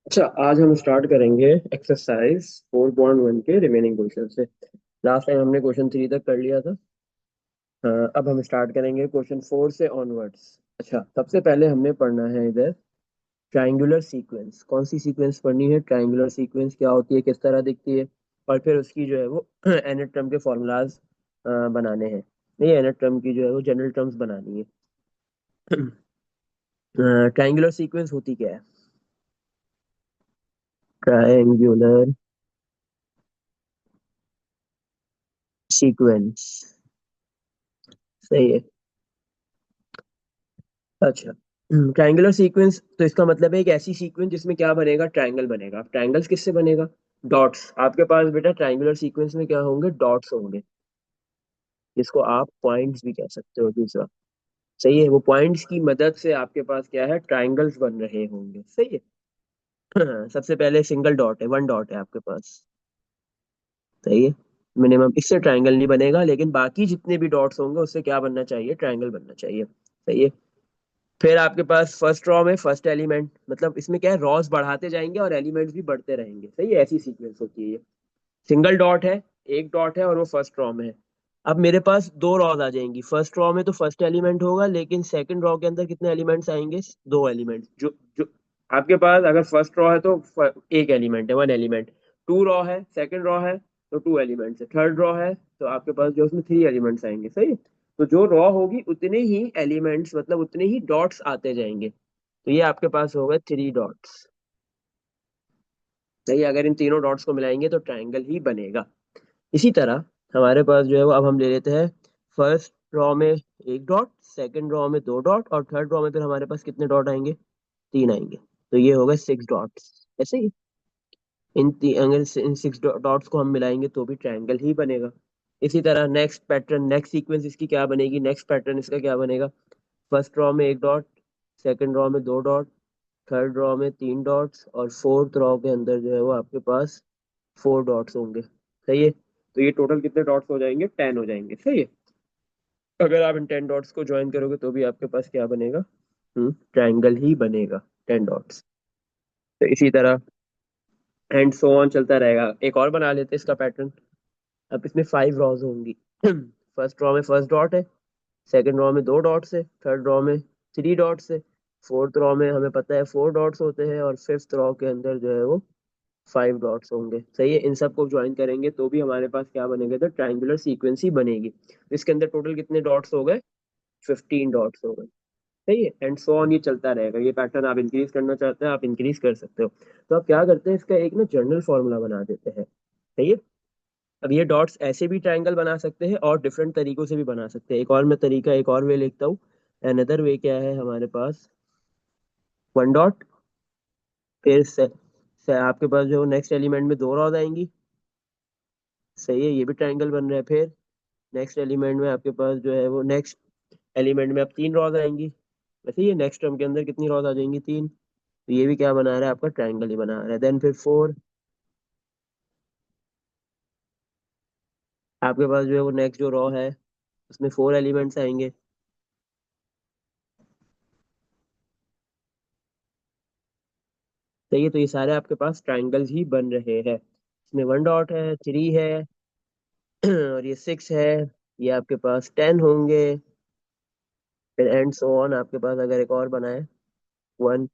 अच्छा, आज हम स्टार्ट करेंगे एक्सरसाइज 4.1 के रिमेनिंग क्वेश्चन से। लास्ट टाइम हमने क्वेश्चन 3 तक कर लिया था। अब हम स्टार्ट करेंगे क्वेश्चन 4 से ऑनवर्ड्स। अच्छा, सबसे पहले हमने पढ़ना है इधर ट्रायंगुलर सीक्वेंस। कौन सी सीक्वेंस पढ़नी है? ट्रायंगुलर सीक्वेंस क्या होती है, किस तरह दिखती है, और फिर उसकी जो है वो एनएट टर्म के फॉर्मूलाज बनाने हैं। नहीं, एनएट टर्म की जो है वो जनरल टर्म्स बनानी है। ट्रायंगुलर सीक्वेंस होती क्या है? ट्रायंगुलर सीक्वेंस, सही है। अच्छा, ट्रायंगुलर सीक्वेंस तो इसका मतलब है एक ऐसी सीक्वेंस जिसमें क्या बनेगा? ट्रायंगल बनेगा। ट्रायंगल्स किससे बनेगा? डॉट्स। आपके पास बेटा ट्रायंगुलर सीक्वेंस में क्या होंगे? डॉट्स होंगे, जिसको आप पॉइंट्स भी कह सकते हो। दूसरा सही है, वो पॉइंट्स की मदद से आपके पास क्या है? ट्रायंगल्स बन रहे होंगे। सही है। सबसे पहले सिंगल डॉट है, वन डॉट है आपके पास। सही है। मिनिमम इससे ट्रायंगल नहीं बनेगा, लेकिन बाकी जितने भी डॉट्स होंगे उससे क्या बनना चाहिए? ट्रायंगल बनना चाहिए। सही है। फिर आपके पास फर्स्ट रॉ में फर्स्ट एलिमेंट, मतलब इसमें क्या है? रॉस बढ़ाते जाएंगे और एलिमेंट्स भी बढ़ते रहेंगे। सही है, ऐसी सीक्वेंस होती है ये। सिंगल डॉट है, एक डॉट है और वो फर्स्ट रॉ में है। अब मेरे पास दो रॉज आ जाएंगी। फर्स्ट रॉ में तो फर्स्ट एलिमेंट होगा, लेकिन सेकंड रॉ के अंदर कितने एलिमेंट्स आएंगे? दो एलिमेंट्स। जो जो आपके पास अगर फर्स्ट रॉ है तो एक एलिमेंट है, वन एलिमेंट। टू रॉ है, सेकंड रॉ है, तो टू एलिमेंट्स है। थर्ड रॉ है तो आपके पास जो उसमें थ्री एलिमेंट्स आएंगे। सही है? तो जो रॉ होगी उतने ही एलिमेंट्स, मतलब उतने ही डॉट्स आते जाएंगे। तो ये आपके पास होगा थ्री डॉट्स। सही है, अगर इन तीनों डॉट्स को मिलाएंगे तो ट्रायंगल ही बनेगा। इसी तरह हमारे पास जो है वो अब हम ले लेते हैं फर्स्ट रॉ में एक डॉट, सेकंड रॉ में दो डॉट, और थर्ड रॉ में फिर हमारे पास कितने डॉट आएंगे? तीन आएंगे। तो ये होगा सिक्स डॉट्स। ऐसे ही अगर इन सिक्स डॉट्स को हम मिलाएंगे तो भी ट्रायंगल ही बनेगा। इसी तरह नेक्स्ट पैटर्न, नेक्स्ट सीक्वेंस इसकी क्या बनेगी? नेक्स्ट पैटर्न इसका क्या बनेगा? फर्स्ट रॉ में एक डॉट, सेकंड रॉ में दो डॉट, थर्ड रॉ में तीन डॉट्स, और फोर्थ रॉ के अंदर जो है वो आपके पास फोर डॉट्स होंगे। सही है। तो ये टोटल कितने डॉट्स हो जाएंगे? 10 हो जाएंगे। सही है। अगर आप इन 10 डॉट्स को ज्वाइन करोगे तो भी आपके पास क्या बनेगा? ट्रायंगल ही बनेगा। 10 डॉट्स। तो इसी तरह एंड सो ऑन चलता रहेगा। एक और बना लेते हैं इसका पैटर्न। अब इसमें फाइव रॉज होंगी। फर्स्ट रॉ में फर्स्ट डॉट है, सेकंड रॉ में दो डॉट्स है, थर्ड रॉ में थ्री डॉट्स है, फोर्थ रॉ में हमें पता है फोर डॉट्स होते हैं, और फिफ्थ रॉ के अंदर जो है वो फाइव डॉट्स होंगे। सही है। इन सबको ज्वाइन करेंगे तो भी हमारे पास क्या बनेगा? तो ट्रायंगुलर सीक्वेंस ही बनेगी। इसके अंदर टोटल कितने डॉट्स हो गए? 15 डॉट्स हो गए। सही है। एंड सो ऑन ये चलता रहेगा। ये पैटर्न आप इंक्रीज करना चाहते हैं, आप इंक्रीज कर सकते हो। तो आप क्या करते हैं, इसका एक ना जनरल फॉर्मूला बना देते हैं। सही है। अब ये डॉट्स ऐसे भी ट्रायंगल बना सकते हैं और डिफरेंट तरीकों से भी बना सकते हैं। एक और मैं तरीका, एक और वे लिखता हूँ। अनदर वे क्या है हमारे पास? वन डॉट, फिर से आपके पास जो नेक्स्ट एलिमेंट में दो रॉज आएंगी। सही है, ये भी ट्रायंगल बन रहा है। फिर नेक्स्ट एलिमेंट में आपके पास जो है वो नेक्स्ट एलिमेंट में अब तीन रॉज आएंगी। वैसे ये नेक्स्ट टर्म के अंदर कितनी रॉज आ जाएंगी? तीन। तो ये भी क्या बना रहा है? आपका ट्रायंगल ही बना रहा है। देन फिर फोर, आपके पास जो है वो नेक्स्ट जो रॉ है उसमें फोर एलिमेंट्स आएंगे। सही है। तो ये सारे आपके पास ट्रायंगल्स ही बन रहे हैं। इसमें वन डॉट है, थ्री है, और ये सिक्स है। ये आपके पास 10 होंगे। फिर एंड सो ऑन आपके पास अगर एक और बनाए, वन,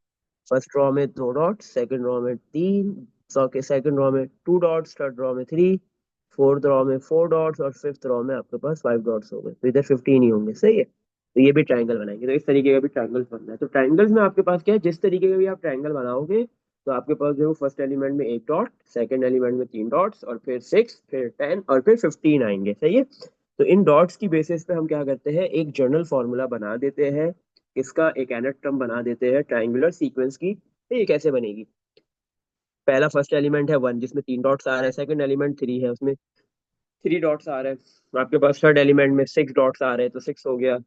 फर्स्ट रॉ में दो डॉट्स, सेकंड रॉ में तीन, सेकंड रॉ में टू डॉट्स, थर्ड रॉ में थ्री, फोर्थ रॉ में फोर डॉट्स, और फिफ्थ रॉ में आपके पास फाइव डॉट्स हो गए। तो इधर 15 ही होंगे। सही है। तो ये भी ट्रायंगल बनाएंगे। तो इस तरीके का भी ट्रायंगल बनना है। तो ट्रायंगल्स में आपके पास क्या है? जिस तरीके का भी आप ट्रायंगल बनाओगे तो आपके पास जो फर्स्ट एलिमेंट में एक डॉट, सेकंड एलिमेंट में तीन डॉट्स, और फिर सिक्स, फिर 10, और फिर 15 आएंगे। सही है। तो इन डॉट्स की बेसिस पे हम क्या करते हैं? एक जनरल फॉर्मूला बना देते हैं। इसका एक एनथ टर्म बना देते हैं ट्रायंगुलर सीक्वेंस की। तो ये कैसे बनेगी? पहला फर्स्ट एलिमेंट है वन, जिसमें तीन डॉट्स आ रहे हैं। सेकंड एलिमेंट थ्री है, उसमें थ्री डॉट्स आ रहे हैं। आपके पास थर्ड एलिमेंट में सिक्स डॉट्स आ रहे हैं, तो सिक्स हो गया।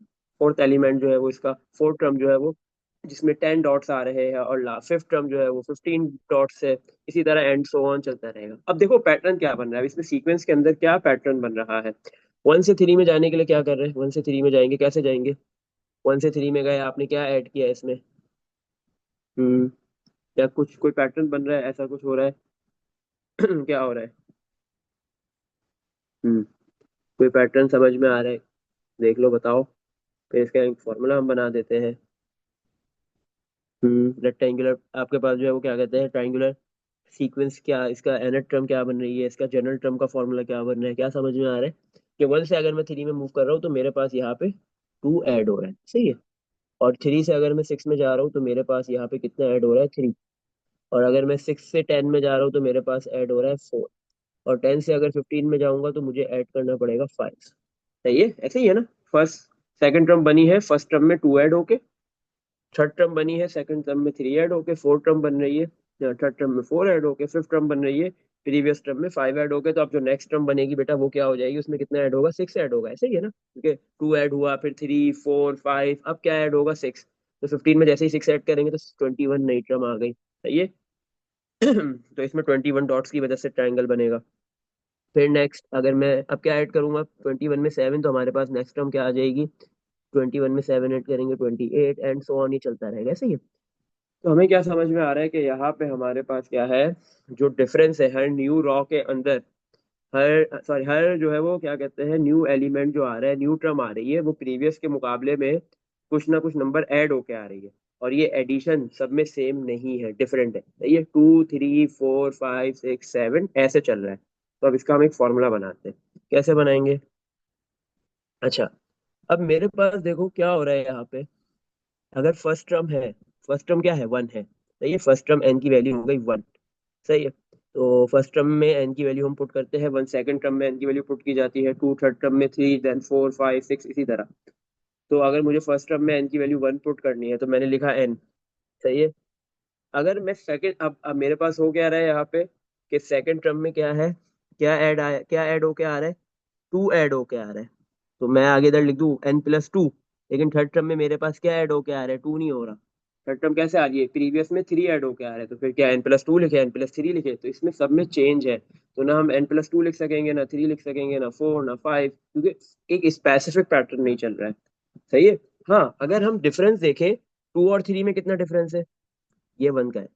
फोर्थ एलिमेंट जो है वो इसका फोर्थ टर्म जो है वो, जिसमें 10 डॉट्स आ रहे हैं, और फिफ्थ टर्म जो है वो 15 डॉट्स है। इसी तरह एंड सो ऑन चलता रहेगा। अब देखो पैटर्न क्या बन रहा है, अब इसमें सीक्वेंस के अंदर क्या पैटर्न बन रहा है। वन से थ्री में जाने के लिए क्या कर रहे हैं? वन से थ्री में जाएंगे, कैसे जाएंगे? वन से थ्री में गए, आपने क्या ऐड किया है इसमें? हम्म या कुछ कोई पैटर्न बन रहा है, ऐसा कुछ हो रहा है? क्या हो रहा है? हम्म। कोई पैटर्न समझ में आ रहा है? देख लो, बताओ। फिर इसका एक फॉर्मूला हम बना देते हैं। रेक्टेंगुलर आपके पास जो है वो क्या कहते हैं, ट्रायंगुलर सीक्वेंस, क्या इसका nth टर्म क्या बन रही है, इसका जनरल टर्म का फॉर्मूला क्या बन रहा है, क्या समझ में आ रहा है? कि 1 से अगर मैं 3 में मूव कर रहा हूँ तो मेरे पास यहाँ पे 2 ऐड हो रहा है, सही है। और 3 से अगर मैं 6 में जा रहा हूँ तो मेरे पास यहाँ पे कितना ऐड हो रहा है, 3। और अगर मैं 6 से 10 में जा रहा हूँ तो मेरे पास ऐड हो रहा है 4। और 10 से अगर 15 में जाऊंगा तो मुझे ऐड करना पड़ेगा 5। सही है, ऐसे ही है ना? फर्स्ट सेकंड टर्म बनी है, फर्स्ट टर्म में 2 ऐड होके। थर्ड टर्म बनी है, सेकंड टर्म में 3 ऐड होके। फोर्थ टर्म बन रही है, थर्ड टर्म में 4 ऐड होके। फिफ्थ टर्म बन रही है, प्रीवियस टर्म में 5 ऐड होके। तो अब जो नेक्स्ट टर्म बनेगी बेटा वो क्या हो जाएगी, उसमें कितना ऐड होगा, 6 ऐड होगा, ऐसे ही है ना? क्योंकि 2 ऐड हुआ, फिर 3 4 5, अब क्या ऐड होगा, 6। तो 15 में जैसे ही 6 ऐड करेंगे तो 21 नई टर्म आ गई, सही है। तो इसमें 21 डॉट्स की वजह से ट्रायंगल बनेगा। फिर नेक्स्ट अगर मैं अब क्या ऐड करूंगा, 21 में 7, तो हमारे पास नेक्स्ट टर्म क्या आ जाएगी, 21 में 7 ऐड करेंगे 28, एंड सो ऑन, ही चलता रहेगा, ऐसे ही है। तो हमें क्या समझ में आ रहा है कि यहाँ पे हमारे पास क्या है, जो डिफरेंस है हर न्यू रॉ के अंदर, हर सॉरी हर जो है वो क्या कहते हैं, न्यू एलिमेंट जो आ रहा है, न्यू टर्म आ रही है, वो प्रीवियस के मुकाबले में कुछ ना कुछ नंबर ऐड होके आ रही है। और ये एडिशन सब में सेम नहीं है, डिफरेंट है। ये 2 3 4 5 6 7 ऐसे चल रहा है। तो अब इसका हम एक फॉर्मूला बनाते हैं। कैसे बनाएंगे? अच्छा, अब मेरे पास देखो क्या हो रहा है यहाँ पे। अगर फर्स्ट टर्म है, फर्स्ट टर्म क्या है, 1 है, सही है। फर्स्ट टर्म एन की वैल्यू हो गई 1, सही है। तो फर्स्ट टर्म में एन की वैल्यू हम पुट करते हैं 1, सेकंड टर्म में एन की वैल्यू पुट की जाती है 2, थर्ड टर्म में 3, देन 4 5 6, इसी तरह। तो अगर मुझे फर्स्ट टर्म में एन की वैल्यू 1 पुट करनी है तो मैंने लिखा एन, सही है। अगर मैं सेकंड, अब मेरे पास हो क्या रहा है यहाँ पे, कि सेकंड टर्म में क्या है, क्या ऐड आया, क्या ऐड होके आ रहा है, 2 ऐड होके आ रहा है। तो मैं आगे इधर लिख दूं n+2। लेकिन थर्ड टर्म में मेरे पास क्या ऐड होके आ रहा है, 2 नहीं हो रहा। थर्ड टर्म कैसे आ रही है, प्रीवियस में 3 ऐड होके आ रहा है। तो फिर क्या n+2 लिखे, n+3 लिखे? तो इसमें सब में चेंज है। तो ना हम n+2 लिख सकेंगे, ना 3 लिख सकेंगे, ना 4, ना 5, क्योंकि एक स्पेसिफिक पैटर्न नहीं चल रहा है, सही है। हाँ, अगर हम डिफरेंस देखें, 2 और 3 में कितना डिफरेंस है, ये 1 का है।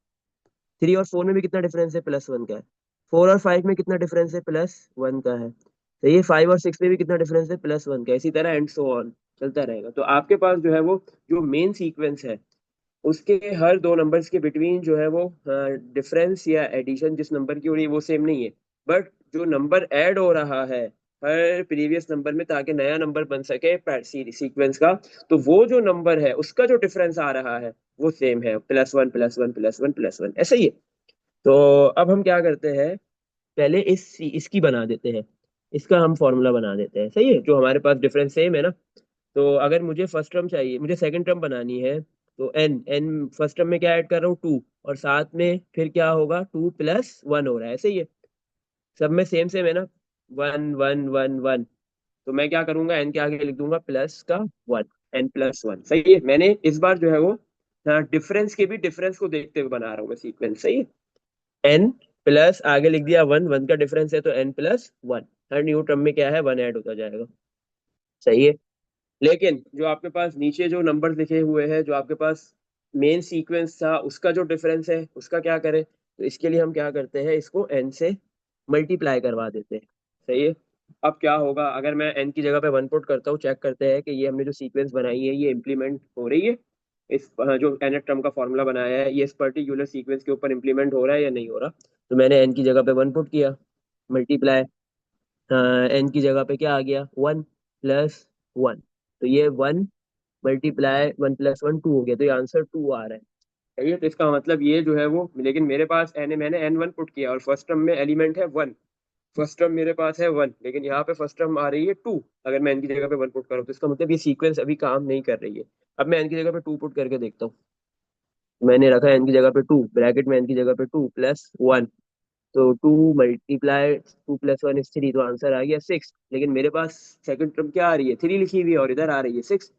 3 और 4 में भी कितना डिफरेंस है, +1 का है। 4 और 5 में कितना डिफरेंस है, +1 का है। तो ये 5 और 6 में भी कितना डिफरेंस है, +1 का। इसी तरह एंड सो ऑन चलता रहेगा। तो आपके पास जो है वो जो मेन सीक्वेंस है, उसके हर दो नंबर्स के बिटवीन जो है वो डिफरेंस या एडिशन जिस नंबर की हो रही है वो सेम नहीं है। बट जो नंबर ऐड हो रहा है हर प्रीवियस नंबर में, ताकि नया नंबर बन सके सीक्वेंस का, तो वो जो नंबर है उसका जो डिफरेंस आ रहा है वो सेम है, +1 +1 +1 +1, ऐसा ही है। तो अब हम क्या करते हैं, पहले इसकी बना देते हैं, इसका हम फॉर्मूला बना देते हैं, सही है। जो हमारे पास डिफरेंस सेम है ना। तो अगर मुझे फर्स्ट टर्म चाहिए, मुझे सेकंड टर्म बनानी है, तो एन एन फर्स्ट टर्म में क्या ऐड कर रहा हूँ, 2। और साथ में फिर क्या होगा, 2 + 1 हो रहा है, सही है। सब में सेम सेम है ना, 1 1 1 1। तो मैं क्या करूंगा, एन के आगे लिख दूंगा प्लस का 1, n+1, सही है। मैंने इस बार जो है वो डिफरेंस के भी डिफरेंस को देखते हुए बना रहा हूँ मैं सीक्वेंस, सही है। एन प्लस आगे लिख दिया 1, 1 का डिफरेंस है तो n+1। हर न्यू टर्म में क्या है, 1 ऐड होता जाएगा, सही है। लेकिन जो आपके पास नीचे जो नंबर लिखे हुए हैं, जो आपके पास मेन सीक्वेंस था, उसका जो डिफरेंस है उसका क्या करें, तो इसके लिए हम क्या करते हैं, इसको n से मल्टीप्लाई करवा देते हैं, सही है। अब क्या होगा, अगर मैं n की जगह पे 1 पुट करता हूँ, चेक करते हैं कि ये हमने जो सीक्वेंस बनाई है ये इम्प्लीमेंट हो रही है, इस जो nth टर्म का फॉर्मूला बनाया है ये इस पर्टिकुलर सीक्वेंस के ऊपर इम्प्लीमेंट हो रहा है या नहीं हो रहा। तो मैंने n की जगह पे 1 पुट किया, मल्टीप्लाई, एन की जगह पे क्या आ गया, 1 + 1। तो ये 1 × 1 + 1 2 हो गया, तो ये आंसर 2 आ रहा है, सही है। तो इसका मतलब ये जो है वो, लेकिन मेरे पास एन, मैंने n1 पुट किया और फर्स्ट टर्म में एलिमेंट है 1। फर्स्ट टर्म मेरे पास है 1, लेकिन यहाँ पे फर्स्ट टर्म आ रही है 2। अगर मैं एन की जगह पे 1 पुट करूँ तो इसका मतलब ये सीक्वेंस अभी काम नहीं कर रही है। अब मैं एन की जगह पे 2 पुट करके देखता हूँ। मैंने रखा एन की जगह पे 2, ब्रैकेट में एन की जगह पे 2 + 1। तो 2 × 2 + 1 = 3, तो आंसर आ गया 6। लेकिन मेरे पास सेकंड टर्म क्या आ रही है, 3 लिखी हुई है और इधर आ रही है 6।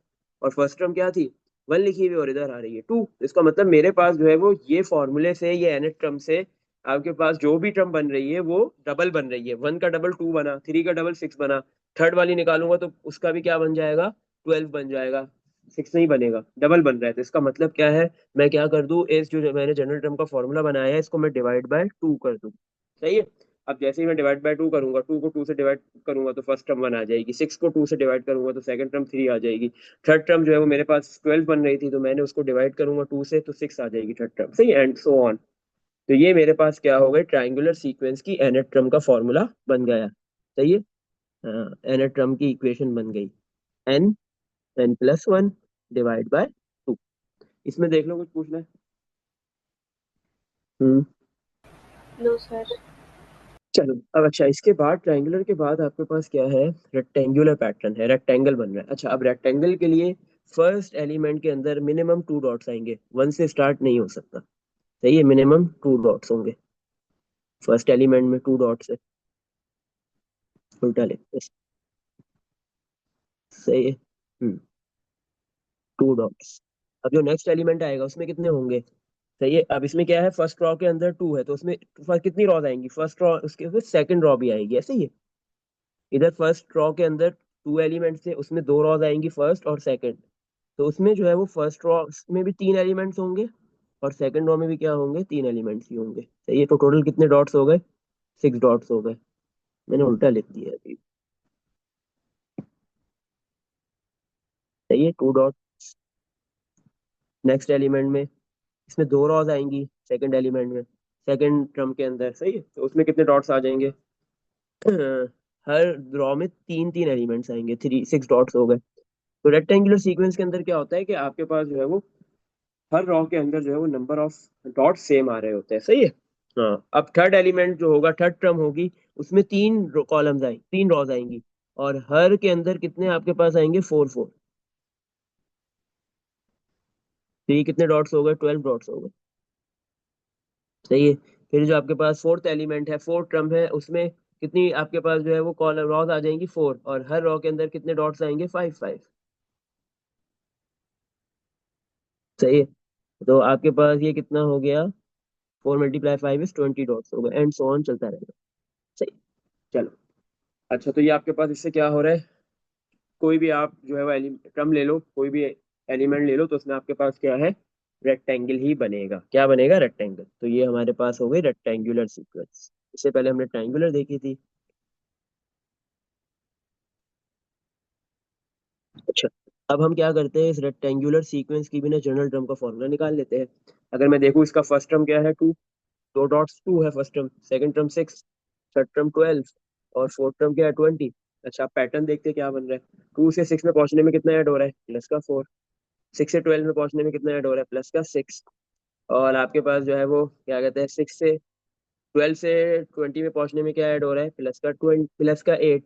और फर्स्ट टर्म क्या थी, 1 लिखी हुई है और इधर आ रही है 2। इसका मतलब मेरे पास जो है वो ये फॉर्मूले से, ये nth टर्म से आपके पास जो भी टर्म बन रही है वो डबल बन रही है। 1 का डबल 2 बना, 3 का डबल 6 बना। थर्ड वाली निकालूंगा तो उसका भी क्या बन जाएगा, 12 बन जाएगा। सिक्स नहीं बनेगा, डबल बन रहा है। तो इसका मतलब क्या है, मैं क्या कर दूं, इस जो मैंने जनरल टर्म का फॉर्मूला बनाया है इसको मैं डिवाइड बाय टू कर दूं। सही है। अब जैसे ही मैं डिवाइड बाय टू करूंगा, टू को टू से डिवाइड करूंगा तो फर्स्ट टर्म वन आ जाएगी, सिक्स को टू से डिवाइड करूंगा तो सेकंड टर्म थ्री आ जाएगी, थर्ड टर्म जो है वो मेरे पास 12 बन रही थी तो मैंने उसको डिवाइड करूंगा टू से तो सिक्स आ जाएगी थर्ड टर्म। सही, एंड सो ऑन। तो ये मेरे पास क्या हो गई, ट्राइंगुलर सीक्वेंस की nth टर्म का फॉर्मूला बन गया। सही है। हाँ, nth टर्म की इक्वेशन बन गई। n n+1 divide by two. इसमें देख लो कुछ पूछना है। हम्म। No sir. चलो अब अच्छा, इसके बाद ट्रायंगुलर के बाद आपके पास क्या है, रेक्टेंगुलर पैटर्न है, रेक्टेंगल बन रहा है। अच्छा, अब रेक्टेंगल के लिए फर्स्ट एलिमेंट के अंदर मिनिमम टू डॉट्स आएंगे, वन से स्टार्ट नहीं हो सकता। सही है, मिनिमम टू डॉट्स होंगे फर्स्ट एलिमेंट में, टू डॉट्स है। उल्टा ले। सही है। To dots. अब जो नेक्स्ट एलिमेंट आएगा उसमें कितने होंगे। सही है। अब इसमें क्या है, फर्स्ट रॉ के अंदर टू है तो उसमें कितनी रॉज आएंगी, फर्स्ट रॉ उसके फिर सेकंड रॉ भी आएगी, ऐसे ही है। इधर फर्स्ट रॉ के अंदर टू एलिमेंट्स थे, उसमें दो रॉज आएंगी फर्स्ट और सेकंड। तो उसमें जो है वो फर्स्ट रॉ में भी तीन एलिमेंट्स होंगे और सेकंड रॉ में भी क्या होंगे, तीन एलिमेंट्स ही होंगे। सही है। तो टोटल कितने डॉट्स हो गए, सिक्स डॉट्स हो गए। मैंने उल्टा लिख दिया अभी। सही है, टू डॉट नेक्स्ट एलिमेंट में, इसमें दो रॉज आएंगी सेकंड एलिमेंट में, सेकंड टर्म के अंदर। सही है। तो उसमें कितने डॉट्स आ जाएंगे, हर रॉ में तीन तीन एलिमेंट्स आएंगे, थ्री, सिक्स डॉट्स हो गए। तो रेक्टेंगुलर सीक्वेंस के अंदर क्या होता है कि आपके पास जो है वो हर रॉ के अंदर जो है वो नंबर ऑफ डॉट सेम आ रहे होते हैं। सही है। हाँ, अब थर्ड एलिमेंट जो होगा, थर्ड टर्म होगी, उसमें तीन कॉलम्स आएंगे, तीन रॉज आएंगी और हर के अंदर कितने आपके पास आएंगे, फोर फोर। तो ये कितने डॉट्स हो गए, 12 डॉट्स हो गए। सही है। फिर जो आपके पास फोर्थ एलिमेंट है, फोर्थ टर्म है, उसमें कितनी आपके पास जो है वो कॉलम रॉज आ जाएंगी, फोर, और हर रॉ के अंदर कितने डॉट्स आएंगे, फाइव फाइव। सही है। तो आपके पास ये कितना हो गया, 4 × 5 = 20 डॉट्स हो गए, एंड सो ऑन चलता रहेगा। सही। चलो। अच्छा, तो ये आपके पास इससे क्या हो रहा है, कोई भी आप जो है वो टर्म ले लो, कोई भी एलिमेंट ले लो तो उसमें आपके पास क्या है, रेक्टेंगल ही बनेगा। क्या बनेगा, रेक्टेंगल। तो ये हमारे पास हो गई रेक्टेंगुलर सीक्वेंस। इससे पहले हमने ट्रायंगुलर देखी थी। अच्छा, अब हम क्या करते हैं, इस रेक्टेंगुलर सीक्वेंस की भी ना जनरल टर्म का फॉर्मूला निकाल लेते हैं। अगर मैं देखूं, इसका फर्स्ट टर्म क्या है, टू, दो डॉट्स टू है first term, second term six, third term 12 और फोर्थ टर्म क्या है, 20। अच्छा, आप पैटर्न देखते हैं क्या बन रहा है, टू से सिक्स में पहुंचने में कितना ऐड हो रहा है, प्लस का फोर, सिक्स से 12 में पहुंचने में कितना ऐड हो रहा है, प्लस का सिक्स, और आपके पास जो है वो क्या कहते हैं, सिक्स से 12 से 20 में पहुंचने में क्या ऐड हो रहा है, प्लस का 20, प्लस का एट।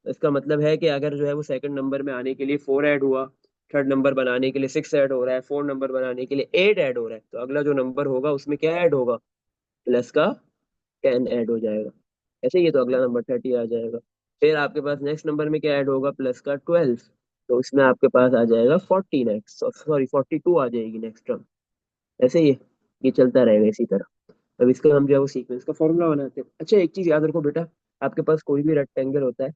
इसका मतलब है कि अगर जो है वो सेकंड नंबर में आने के लिए फोर ऐड हुआ, थर्ड नंबर बनाने के लिए सिक्स ऐड हो रहा है, फोर्थ नंबर बनाने के लिए एट ऐड हो रहा है, तो अगला जो नंबर होगा उसमें क्या ऐड होगा, प्लस का 10 ऐड हो जाएगा। ऐसे ही है, तो अगला नंबर 30 आ जाएगा। फिर आपके पास नेक्स्ट नंबर में क्या ऐड होगा, प्लस का 12, तो इसमें आपके पास आ जाएगा 40 नेक्स्ट, सॉरी 42 आ जाएगी नेक्स्ट टर्म। ऐसे ही है, ये चलता रहेगा इसी तरह। अब इसका हम जो है वो सीक्वेंस का फॉर्मूला बनाते हैं। अच्छा, एक चीज याद रखो बेटा, आपके पास कोई भी रेक्टेंगल होता है,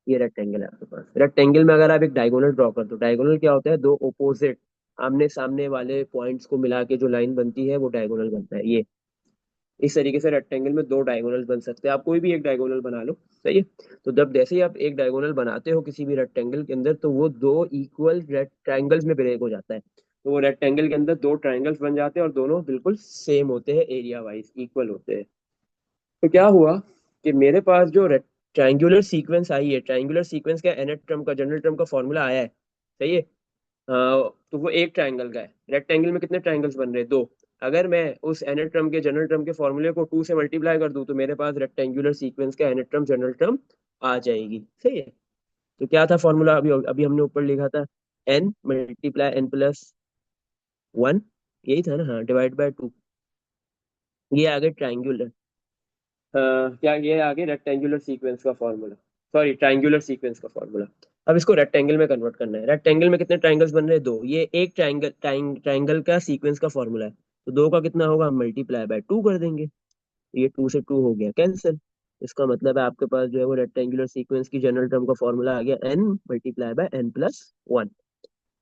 ये रेक्टेंगल है आपके पास, रेक्टेंगल में अगर आप एक डायगोनल ड्रॉ कर दो, डायगोनल क्या होता है, दो ओपोजिट आमने सामने वाले पॉइंट्स को मिला के जो लाइन बनती है वो डायगोनल बनता है। ये इस तरीके से रेक्टेंगल में दो डायगोनल बन सकते हैं, आप कोई भी एक डायगोनल बना लो। सही है। तो जब जैसे ही आप एक डायगोनल बनाते हो किसी भी रेक्टेंगल के अंदर, तो वो दो इक्वल ट्रायंगल्स में ब्रेक हो जाता है, तो वो रेक्टेंगल के अंदर दो ट्रायंगल्स बन जाते हैं और दोनों बिल्कुल सेम होते हैं, एरिया वाइज इक्वल होते हैं। तो क्या हुआ कि मेरे पास जो ट्रायंगुलर सीक्वेंस आई है, ट्रायंगुलर सीक्वेंस का nth टर्म का जनरल टर्म का फॉर्मूला आया है। सही है। तो वो एक ट्रायंगल का है, रेक्टेंगल में कितने ट्रायंगल्स बन रहे हैं, दो। अगर मैं उस nth टर्म के जनरल टर्म के फॉर्मूले को टू से मल्टीप्लाई कर दूं तो मेरे पास रेक्टेंगुलर सीक्वेंस का nth टर्म जनरल टर्म आ जाएगी। सही है। तो क्या था फॉर्मूला, अभी अभी हमने ऊपर लिखा था, n × n+1, यही था ना, हाँ, डिवाइड बाय टू। ये आगे ट्रायंगुलर, क्या ये आगे रेक्टेंगुलर सीक्वेंस का फॉर्मूला, सॉरी ट्रायंगुलर सीक्वेंस का फॉर्मूला। अब इसको रेक्टेंगल में कन्वर्ट करना है। रेक्टेंगल में कितने ट्रायंगल्स बन रहे हैं, दो, ये एक ट्रायंगल ट्रायंगल का सीक्वेंस का फॉर्मूला है, तो दो का कितना होगा, हम मल्टीप्लाई बाय टू कर देंगे, तो ये टू से टू हो गया कैंसिल। इसका मतलब है आपके पास जो है वो रेक्टेंगुलर सीक्वेंस की जनरल टर्म का फॉर्मूला आ गया, n × n+1।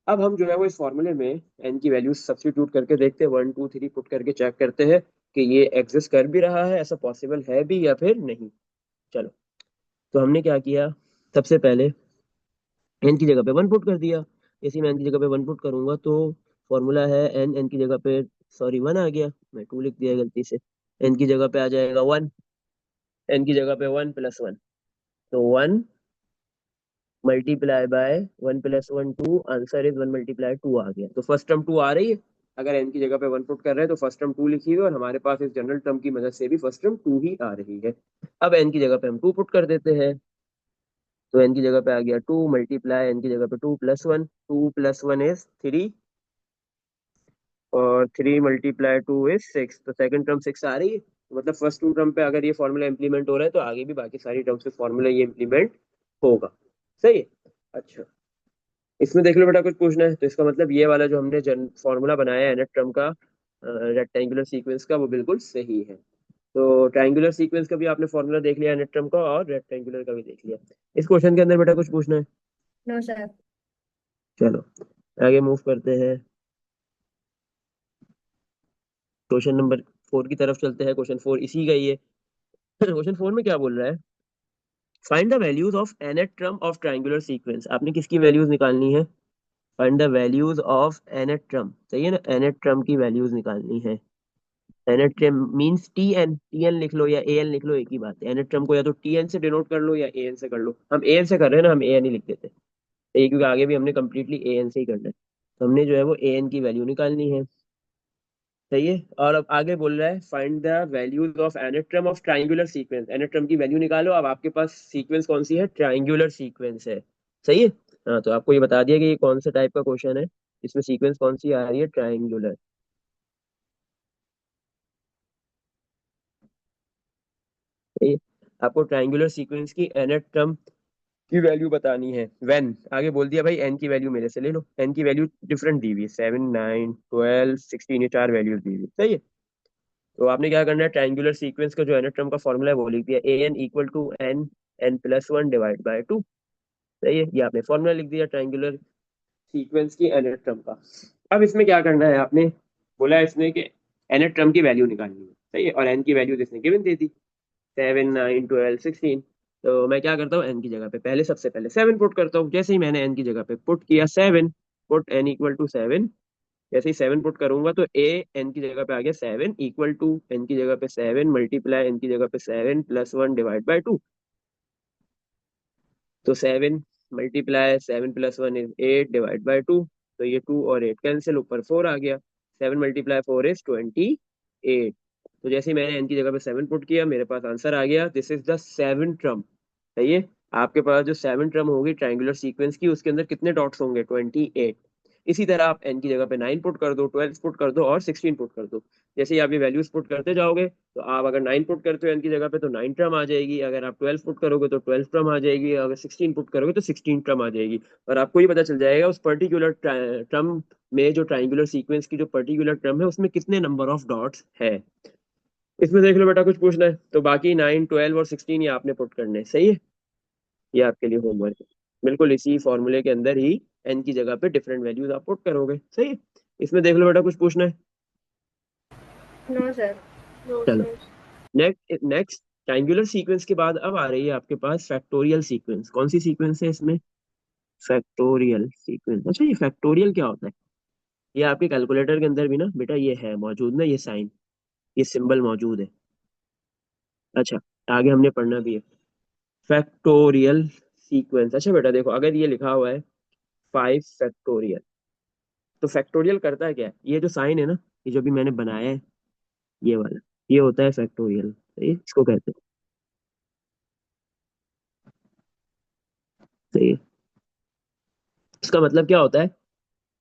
अब हम जो है वो इस फॉर्मूले में एन की वैल्यूज सब्स्टिट्यूट करके देखते हैं, 1 2 3 पुट करके चेक करते हैं कि ये एग्जिस्ट कर भी रहा है, ऐसा पॉसिबल है भी या फिर नहीं। चलो, तो हमने क्या किया, सबसे पहले एन की जगह पे 1 पुट कर दिया। जैसे मैं एन की जगह पे 1 पुट करूंगा तो फॉर्मूला है एन, एन की जगह पे सॉरी 1 आ गया, मैं 2 लिख दिया गलती से। एन की जगह पे आ जाएगा 1, एन की जगह पे 1 + 1, तो 1 × 1 + 1 2, आंसर इज 1 × 2 आ गया। तो फर्स्ट टर्म 2 आ रही है, अगर एन की जगह पे 1 पुट कर रहे हैं तो फर्स्ट टर्म 2 लिखी हुई है, और हमारे पास इस जनरल टर्म की मदद से भी फर्स्ट टर्म 2 ही आ रही है। अब एन की जगह पे हम 2 पुट कर देते हैं, तो एन की जगह पे आ गया 2 मल्टीप्लाई एन की जगह पे 2 + 1, 2 + 1 इज 3, और 3 × 2 इज 6, तो सेकंड टर्म 6 आ रही है। तो मतलब फर्स्ट टू टर्म पे अगर ये फॉर्मूला इंप्लीमेंट हो रहा है तो आगे भी बाकी सारी टर्म्स पे फॉर्मूला ये इंप्लीमेंट होगा। सही है। अच्छा, इसमें देख लो बेटा, कुछ पूछना है तो इसका मतलब ये वाला जो हमने जन फॉर्मूला बनाया है नेट टर्म का, रेक्टेंगुलर सीक्वेंस का, वो बिल्कुल सही है। तो ट्रायंगुलर सीक्वेंस का भी आपने फॉर्मूला देख लिया नेट टर्म का, और रेक्टेंगुलर का भी देख लिया। इस क्वेश्चन के अंदर बेटा कुछ पूछना है? No sir. चलो आगे मूव करते हैं, क्वेश्चन नंबर 4 की तरफ चलते हैं। क्वेश्चन 4 इसी का ही है। क्वेश्चन 4 में क्या बोल रहा है, find the values of nth term of triangular sequence. आपने किसकी वैल्यूज निकालनी है? Find the values of nth term, सही है ना, nth टर्म की वैल्यूज निकालनी है। nth term means tn, tn लिख लो या an लिख लो, एक ही बात है। nth टर्म को या तो tn से डिनोट कर लो या an से कर लो। हम an से कर रहे हैं ना, हम an ही लिख देते हैं, क्योंकि आगे भी हमने कंप्लीटली an से ही करना है। तो हमने जो है वो an की वैल्यू निकालनी है, सही है। और अब आगे बोल रहा है find the values of nth term of triangular sequence. Nth term की वैल्यू निकालो। अब आपके पास सीक्वेंस कौन सी है? ट्राइंगुलर सीक्वेंस है, सही है। हाँ, तो आपको ये बता दिया कि ये कौन से टाइप का क्वेश्चन है, इसमें सीक्वेंस कौन सी आ रही है? ट्राइंगुलर। सही है। आपको ट्राइंगुलर सीक्वेंस की एनेट्रम की वैल्यू बतानी है। व्हेन आगे बोल दिया भाई, एन की वैल्यू मेरे से ले लो। एन की वैल्यू डिफरेंट दी हुई है, 7 9 12 16, ये 4 वैल्यूज दी हुई है, सही है। तो आपने क्या करना है, ट्रायंगुलर सीक्वेंस का जो एनाट्रम का फॉर्मूला है वो लिख दिया, a n equal to n, n + 1 / 2। सही है, ये आपने फॉर्मूला लिख दिया ट्रायंगुलर सीक्वेंस की एनाट्रम का। अब इसमें क्या करना है, आपने बोला है इसमें कि एनाट्रम की वैल्यू निकालनी है, सही है, और एन की वैल्यू इसने गिवन दे दी, 7 9 12 16। तो मैं क्या करता हूँ, एन की जगह पे पहले सबसे पहले 7 पुट करता हूँ। जैसे ही मैंने एन की जगह पे पुट किया 7, पुट एन इक्वल टू 7, जैसे ही 7 पुट करूंगा तो ए एन की जगह पे आ गया 7 इक्वल टू एन की जगह पे 7 मल्टीप्लाई एन की जगह पे 7 + 1 / 2। तो 7 × 7 + 1 इज 8 / 2। तो ये 2 और 8 कैंसिल, ऊपर 4 आ गया, 7 × 4 इज 28। तो जैसे ही मैंने एन की जगह पे 7 पुट किया, मेरे पास आंसर आ गया, दिस इज द 7 टर्म। सही है। आपके पास जो 7 टर्म होगी ट्रायंगुलर सीक्वेंस की, उसके अंदर कितने डॉट्स होंगे? 28। इसी तरह आप एन की जगह पे 9 पुट कर दो, 12 पुट कर दो, और 16 पुट कर दो। जैसे ही आप ये वैल्यूज पुट करते जाओगे, तो आप अगर 9 पुट करते हो एन की जगह पे तो 9 टर्म आ जाएगी, अगर आप 12 पुट करोगे तो 12 टर्म आ जाएगी, अगर 16 पुट करोगे तो 16 टर्म आ जाएगी। और आपको ये पता चल जाएगा उस पर्टिकुलर टर्म में, जो ट्रायंगुलर सीक्वेंस की जो पर्टिकुलर टर्म है उसमें कितने नंबर ऑफ डॉट्स है। इसमें देख लो बेटा, कुछ पूछना है तो बाकी 9 12 और 16 ये आपने पुट करने हैं, सही है। ये आपके लिए होमवर्क है, बिल्कुल इसी फॉर्मूले के अंदर ही एन की जगह पे डिफरेंट वैल्यूज आप पुट करोगे, सही है। इसमें देख लो बेटा, कुछ पूछना है? No sir. नो चलो, sir. Next next triangular sequence के बाद अब आ रही है आपके पास फैक्टोरियल सीक्वेंस। कौन सी सीक्वेंस है इसमें? Factorial sequence. अच्छा, ये फैक्टोरियल क्या होता है? ये आपके कैलकुलेटर के अंदर भी ना बेटा ये है मौजूद ना, ये साइन, ये सिंबल मौजूद है। अच्छा, आगे हमने पढ़ना भी है फैक्टोरियल सीक्वेंस। अच्छा बेटा देखो, अगर ये लिखा हुआ है 5 फैक्टोरियल, तो फैक्टोरियल करता है क्या है? ये जो साइन है ना, ये जो भी मैंने बनाया है, ये वाला, ये होता है फैक्टोरियल, सही है? इसको कहते हैं, सही है। इसका मतलब क्या होता है?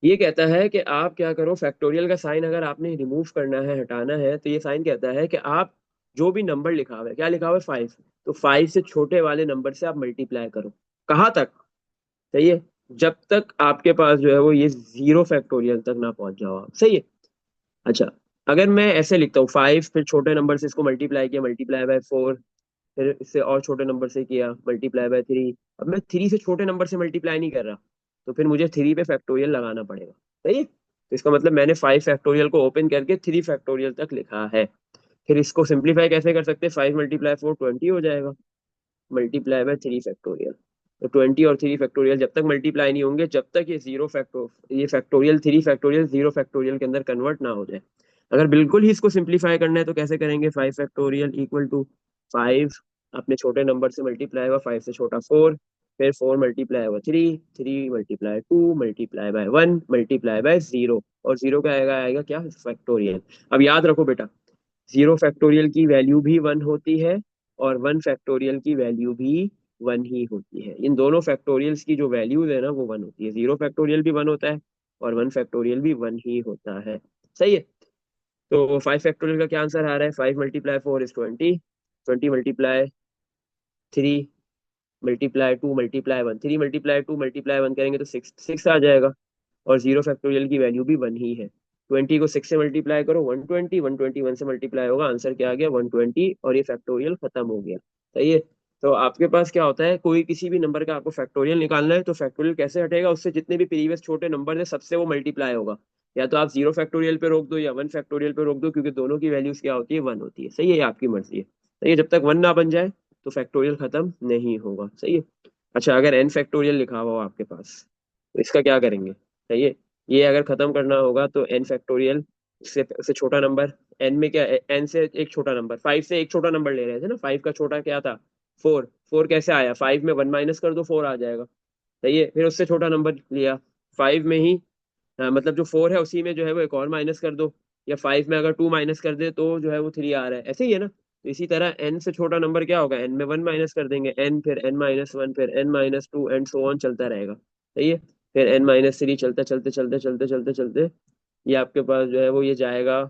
ये कहता है कि आप क्या करो, फैक्टोरियल का साइन अगर आपने रिमूव करना है, हटाना है, तो ये साइन कहता है कि आप जो भी नंबर लिखा हुआ है, क्या लिखा हुआ है? 5, तो 5 से छोटे वाले नंबर से आप मल्टीप्लाई करो। कहाँ तक? सही है, जब तक आपके पास जो है वो ये 0 फैक्टोरियल तक ना पहुंच जाओ आप, सही है। अच्छा, अगर मैं ऐसे लिखता हूँ 5, फिर छोटे नंबर से इसको मल्टीप्लाई किया, मल्टीप्लाई बाय 4, फिर इससे और छोटे नंबर से किया, मल्टीप्लाई बाय 3। अब मैं 3 से छोटे नंबर से मल्टीप्लाई नहीं कर रहा, तो फिर मुझे 3 पे फैक्टोरियल लगाना पड़ेगा। सही है, तो इसका मतलब मैंने 5 फैक्टोरियल को ओपन करके 3 फैक्टोरियल तक लिखा है। फिर इसको सिंप्लीफाई कैसे कर सकते हैं, 5 मल्टीप्लाई 4 20 हो जाएगा, मल्टीप्लाई बाय 3 फैक्टोरियल। तो 20 और 3 फैक्टोरियल जब तक मल्टीप्लाई नहीं होंगे, जब तक ये फैक्टोरियल 3 फैक्टोरियल 0 फैक्टोरियल के अंदर कन्वर्ट ना हो जाए। अगर बिल्कुल ही इसको सिंप्लीफाई करना है तो कैसे करेंगे, 5 फैक्टोरियल इक्वल टू 5 अपने छोटे नंबर से मल्टीप्लाई हुआ 5 से छोटा 4, फिर 4 मल्टीप्लाई हुआ 3, 3 multiply 2 multiply by 1 multiply by 0, और 0 का आएगा आएगा क्या, फैक्टोरियल। अब याद रखो बेटा, 0 फैक्टोरियल की वैल्यू भी 1 होती है और 1 फैक्टोरियल की वैल्यू भी 1 ही होती है। इन दोनों फैक्टोरियल्स की जो वैल्यूज है ना वो 1 होती है, 0 फैक्टोरियल भी 1 होता है और 1 फैक्टोरियल भी 1 ही होता है। सही है, तो 5 फैक्टोरियल का क्या आंसर आ रहा है, 5 multiply 4 is 20, 20 multiply 3 multiply 2 multiply 1, 3 multiply 2 multiply 1 करेंगे तो 6 6 आ जाएगा, और 0 फैक्टोरियल की वैल्यू भी 1 ही है। 20 को 6 से मल्टीप्लाई करो 120, 121 से मल्टीप्लाई होगा, आंसर क्या आ गया 120, और ये फैक्टोरियल खत्म हो गया। सही है, तो आपके पास क्या होता है, कोई किसी भी नंबर का आपको फैक्टोरियल निकालना है तो फैक्टोरियल कैसे हटेगा, उससे जितने भी प्रीवियस छोटे नंबर है सबसे वो मल्टीप्लाई होगा। या तो आप 0 फैक्टोरियल पे रोक दो या 1 फैक्टोरियल पे रोक दो, क्योंकि दोनों की वैल्यूज क्या होती है, 1 होती है। सही है, ये आपकी मर्जी है। सही है, जब तक 1 ना बन जाए तो फैक्टोरियल खत्म नहीं होगा। सही है। अच्छा, अगर n फैक्टोरियल लिखा हुआ हो आपके पास तो इसका क्या करेंगे। सही है, ये अगर खत्म करना होगा तो n फैक्टोरियल से छोटा नंबर, n में क्या है, n से एक छोटा नंबर, 5 से एक छोटा नंबर ले रहे थे ना, 5 का छोटा क्या था, 4, 4 कैसे आया, 5 में 1 माइनस कर दो 4 आ जाएगा। सही है, फिर उससे छोटा नंबर लिया 5 में ही, मतलब जो 4 है उसी में जो है वो एक और माइनस कर दो, या 5 में अगर 2 माइनस कर दे तो जो है वो 3 आ रहा है, ऐसे ही है ना। तो इसी तरह n से छोटा नंबर क्या होगा, n में 1 माइनस कर देंगे, n फिर n माइनस 1 फिर n minus 2 and so on चलता रहेगा। सही है, फिर n माइनस 3 चलते चलते चलते चलते चलते चलते ये आपके पास जो है वो ये जाएगा,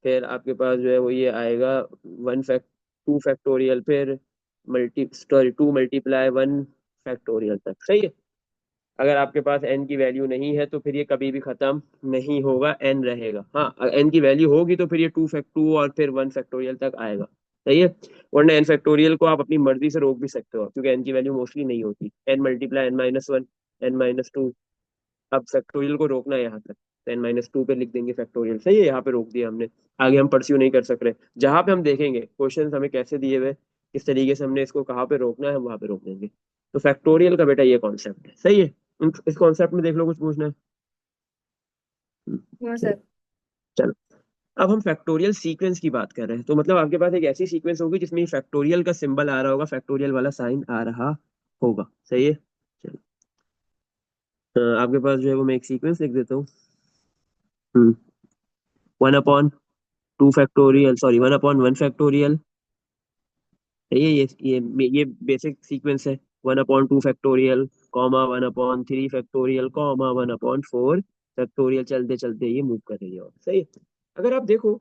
फिर आपके पास जो है वो ये आएगा 2 फैक्टोरियल, फिर मल्टी सॉरी 2 मल्टीप्लाई 1 फैक्टोरियल तक। सही है, अगर आपके पास n की वैल्यू नहीं है तो फिर ये कभी भी खत्म नहीं होगा, n रहेगा। हाँ, n की वैल्यू होगी तो फिर ये 2 और फिर 1 फैक्टोरियल तक आएगा। सही है, वरना n फैक्टोरियल को आप अपनी मर्जी से रोक भी सकते हो, क्योंकि n की वैल्यू मोस्टली नहीं होती, n मल्टीप्लाई n-1 n-2। अब फैक्टोरियल को रोकना है यहाँ तक, तो n-2 पे लिख देंगे फैक्टोरियल। सही है, यहाँ पे रोक दिया हमने, आगे हम परस्यू नहीं कर सक रहे। जहां पे हम देखेंगे क्वेश्चन हमें कैसे दिए हुए, किस तरीके से हमने इसको कहाँ पे रोकना है, हम वहां पे रोक देंगे। तो फैक्टोरियल का बेटा ये कॉन्सेप्ट है। सही है, इस कॉन्सेप्ट में देख लो, कुछ पूछना है। नो चलो, सर। चलो। अब हम फैक्टोरियल सीक्वेंस की बात कर रहे हैं, तो मतलब आपके पास एक ऐसी सीक्वेंस होगी जिसमें फैक्टोरियल का सिंबल आ रहा होगा, फैक्टोरियल वाला साइन आ रहा होगा। सही है, चलो। आपके पास जो है वो मैं एक सीक्वेंस लिख देता हूँ। 1/2 फैक्टोरियल, सॉरी 1/1 फैक्टोरियल। ये बेसिक सीक्वेंस है। 1/2 factorial, comma 1/3 factorial, comma 1/4 factorial, चलते चलते ये मूव कर रही है। और सही है, अगर आप देखो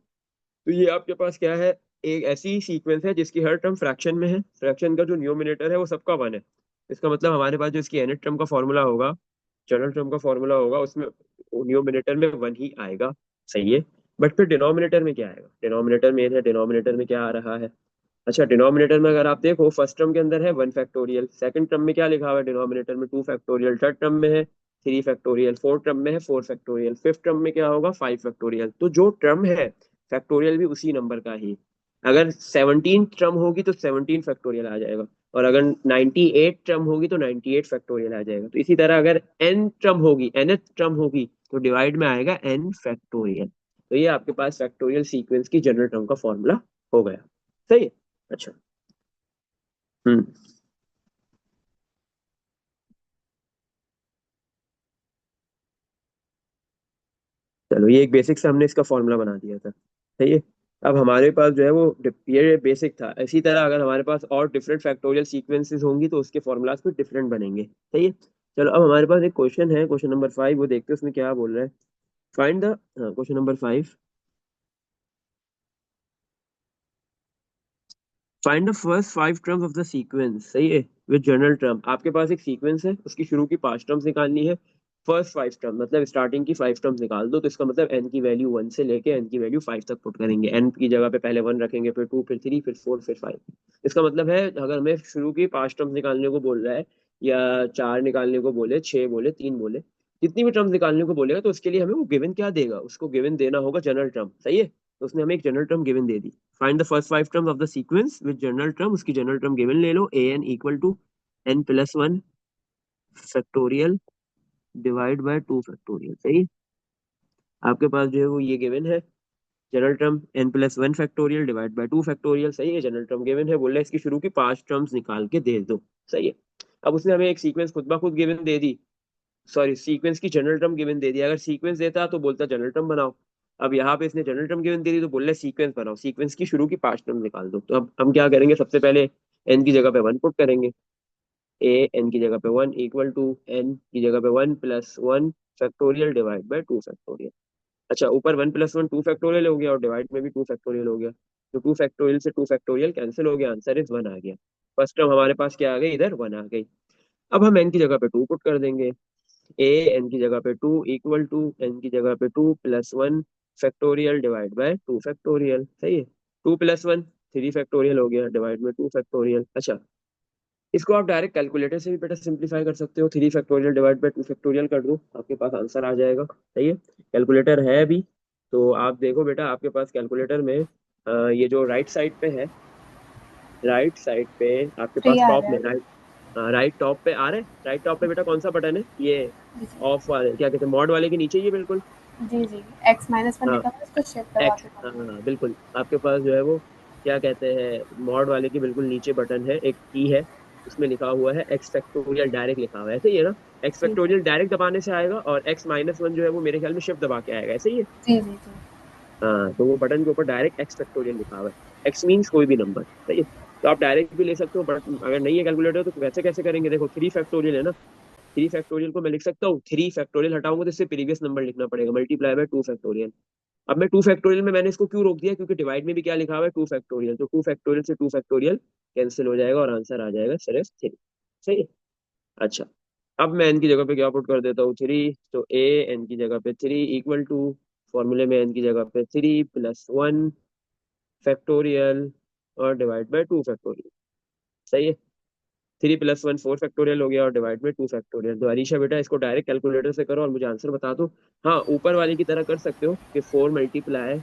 तो ये आपके पास क्या है, एक ऐसी सीक्वेंस है जिसकी हर टर्म फ्रैक्शन में है, फ्रैक्शन का जो न्यूमिनेटर है वो सबका 1 है। इसका मतलब हमारे पास जो इसकी nth टर्म का फॉर्मूला होगा, जनरल टर्म का फॉर्मूला होगा, उसमें न्यूमिनेटर में 1 ही आएगा। सही है, बट फिर डिनोमिनेटर में क्या आएगा, डिनोमिनेटर में है, डिनोमिनेटर में क्या आ रहा है। अच्छा, डिनोमिनेटर में अगर आप देखो, फर्स्ट टर्म के अंदर है 1 फैक्टोरियल, सेकंड टर्म में क्या लिखा हुआ है डिनोमिनेटर में, 2 फैक्टोरियल, थर्ड टर्म में है 3 फैक्टोरियल, फोर्थ टर्म में है 4 फैक्टोरियल, फिफ्थ टर्म में क्या होगा 5 फैक्टोरियल। तो जो टर्म है फैक्टोरियल भी उसी नंबर का ही। अगर 17 टर्म होगी तो 17 फैक्टोरियल आ जाएगा, और अगर 98 टर्म होगी तो 98 फैक्टोरियल आ जाएगा। तो इसी तरह अगर n टर्म होगी, nth टर्म होगी, तो डिवाइड में आएगा n फैक्टोरियल। तो ये आपके पास फैक्टोरियल सीक्वेंस की जनरल टर्म का फॉर्मूला हो गया। सही है, अच्छा। हम्म, चलो, ये एक बेसिक से हमने इसका फॉर्मूला बना दिया था। सही है, अब हमारे पास जो है वो ये बेसिक था। इसी तरह अगर हमारे पास और डिफरेंट फैक्टोरियल सीक्वेंसेस होंगी तो उसके फॉर्मूलाज भी डिफरेंट बनेंगे। सही है, चलो अब हमारे पास एक क्वेश्चन है, क्वेश्चन नंबर 5, वो देखते हैं उसमें क्या बोल रहा है। Find the, question number 5, find the first 5 terms of the sequence. सही है, विद जनरल टर्म। आपके पास एक सीक्वेंस है, उसकी शुरू की 5 टर्म्स निकालनी है। फर्स्ट 5 टर्म मतलब स्टार्टिंग की 5 टर्म्स निकाल दो, तो इसका मतलब n की वैल्यू 1 से लेके n की वैल्यू 5 तक पुट करेंगे। n की जगह पे पहले 1 रखेंगे, फिर 2, फिर 3, फिर 4, फिर 5। इसका मतलब है अगर हमें शुरू की 5 टर्म्स निकालने को बोल रहा है या 4 निकालने को बोले, 6 बोले, 3 बोले, जितनी भी टर्म्स निकालने को बोलेगा तो उसके लिए हमें वो गिवन क्या देगा, उसको गिवन देना होगा जनरल टर्म। सही है, तो उसने हमें एक जनरल टर्म गिवन दे दी। Find the first 5 terms of the sequence with general term, उसकी जनरल टर्म गिवन ले लो, an equal to n+1 factorial divide by 2 factorial. सही है, आपके पास जो है वो ये गिवन है general term n+1 factorial divide by 2 factorial. सही है, जनरल टर्म गिवन है, बोल रहा है इसकी शुरू की 5 टर्म्स निकाल के दे दो। सही है, अब उसने हमें एक सीक्वेंस खुद ब खुद गिवन दे दी, सॉरी सीक्वेंस की जनरल टर्म गिवन दे दी। अगर सीक्वेंस देता तो बोलता जनरल टर्म बनाओ। अब यहाँ पे इसने जनरल टर्म गिवन दे दी तो बोल रहा है सीक्वेंस बनाओ, सीक्वेंस की शुरू की 5 टर्म निकाल दो। तो अब हम क्या करेंगे, सबसे पहले n की जगह पे 1 पुट करेंगे, a n की जगह पे 1 इक्वल टू n की जगह पे 1+1 फैक्टोरियल डिवाइड बाय 2 फैक्टोरियल। अच्छा, ऊपर 1+1 2 फैक्टोरियल हो गया और डिवाइड में भी 2 फैक्टोरियल हो गया, तो 2 फैक्टोरियल से 2 फैक्टोरियल कैंसिल हो गया, आंसर इज 1 आ गया। फर्स्ट टर्म हमारे पास क्या आ गई, इधर 1 आ गई। अब हम n की जगह पे 2 पुट कर देंगे, a n की जगह पे 2 इक्वल टू n की जगह पे 2+1 फैक्टोरियल डिवाइड बाय 2 फैक्टोरियल। सही है, 2+1 3 फैक्टोरियल हो गया डिवाइड में 2 फैक्टोरियल। अच्छा, इसको आप डायरेक्ट कैलकुलेटर से भी बेटा सिंप्लीफाई कर सकते हो, 3 फैक्टोरियल डिवाइड बाय 2 फैक्टोरियल कर दो, आपके पास आंसर आ जाएगा। सही है, कैलकुलेटर है अभी, तो आप देखो बेटा आपके पास कैलकुलेटर में ये जो राइट साइड पे है, राइट साइड पे आपके थ्री पास आ टॉप रहा में है। राइट, राइट टॉप पे आ रहे हैं, राइट टॉप पे बेटा कौन सा बटन है ये, जी जी। ऑफ वाले क्या कहते हैं, मॉड वाले के नीचे, ये बिल्कुल। जी जी, x-1 हाँ, लिखा हुआ है, इसको शिफ्ट दबा एक्स, के हाँ करना हाँ है। हाँ, बिल्कुल आपके पास जो है वो क्या कहते हैं, मॉड वाले के बिल्कुल नीचे बटन है, एक की है, उसमें लिखा हुआ है एक्स फैक्टोरियल डायरेक्ट लिखा हुआ है, ऐसे ही है ना। एक्स जी फैक्टोरियल डायरेक्ट दबाने से आएगा और x-1 जो है वो मेरे ख्याल में शिफ्ट दबा के आएगा, ऐसे ही है। जी जी जी। हाँ, तो वो बटन के ऊपर डायरेक्ट एक्स फैक्टोरियल लिखा हुआ है, एक्स मीन्स कोई भी नंबर। सही है, तो आप डायरेक्ट भी ले सकते हो, बट अगर नहीं है कैलकुलेटर तो वैसे कैसे करेंगे, देखो 3 फैक्टोरियल है ना, 3 फैक्टोरियल को मैं लिख सकता हूँ, 3 फैक्टोरियल हटाऊंगा तो इससे प्रीवियस नंबर लिखना पड़ेगा, मल्टीप्लाई बाय 2 फैक्टोरियल। अब मैं 2 फैक्टोरियल में मैंने इसको क्यों रोक दिया, क्योंकि डिवाइड में भी क्या लिखा हुआ है 2 फैक्टोरियल, तो 2 फैक्टोरियल से 2 फैक्टोरियल कैंसिल हो जाएगा और आंसर आ जाएगा सिर्फ 3। सही है, अच्छा, अब मैं एन की जगह पे क्या पुट कर देता हूँ, 3, तो ए एन की जगह पे 3 इक्वल टू, फॉर्मूले में एन की जगह पे 3+1 फैक्टोरियल और डिवाइड बाय 2 फैक्टोरियल। सही है, 3+1 4 फैक्टोरियल हो गया और डिवाइड बाय 2 फैक्टोरियल। तो अरीशा बेटा इसको डायरेक्ट कैलकुलेटर से करो और मुझे आंसर बता दो। हाँ, ऊपर वाले की तरह कर सकते हो कि 4 ×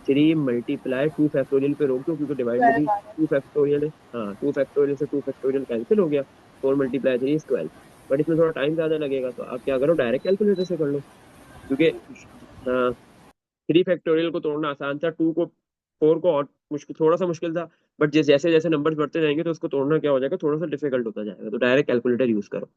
3 × 2 फैक्टोरियल पे रोक दो, क्योंकि डिवाइड में भी 12 आ रहा है। 2 फैक्टोरियल है। हाँ, 2 फैक्टोरियल से 2 फैक्टोरियल कैंसिल हो गया, 4 × 3 = 12, बट इसमें थोड़ा टाइम ज्यादा लगेगा, तो आप क्या करो डायरेक्ट कैलकुलेटर से कर लो, क्योंकि हाँ, 3 फैक्टोरियल को तोड़ना आसान था, 2 को 4 को और मुश्किल, थोड़ा सा मुश्किल था, बट जैसे जैसे नंबर्स बढ़ते जाएंगे तो उसको तोड़ना क्या हो जाएगा, थोड़ा सा डिफिकल्ट होता जाएगा, तो डायरेक्ट कैलकुलेटर यूज करो।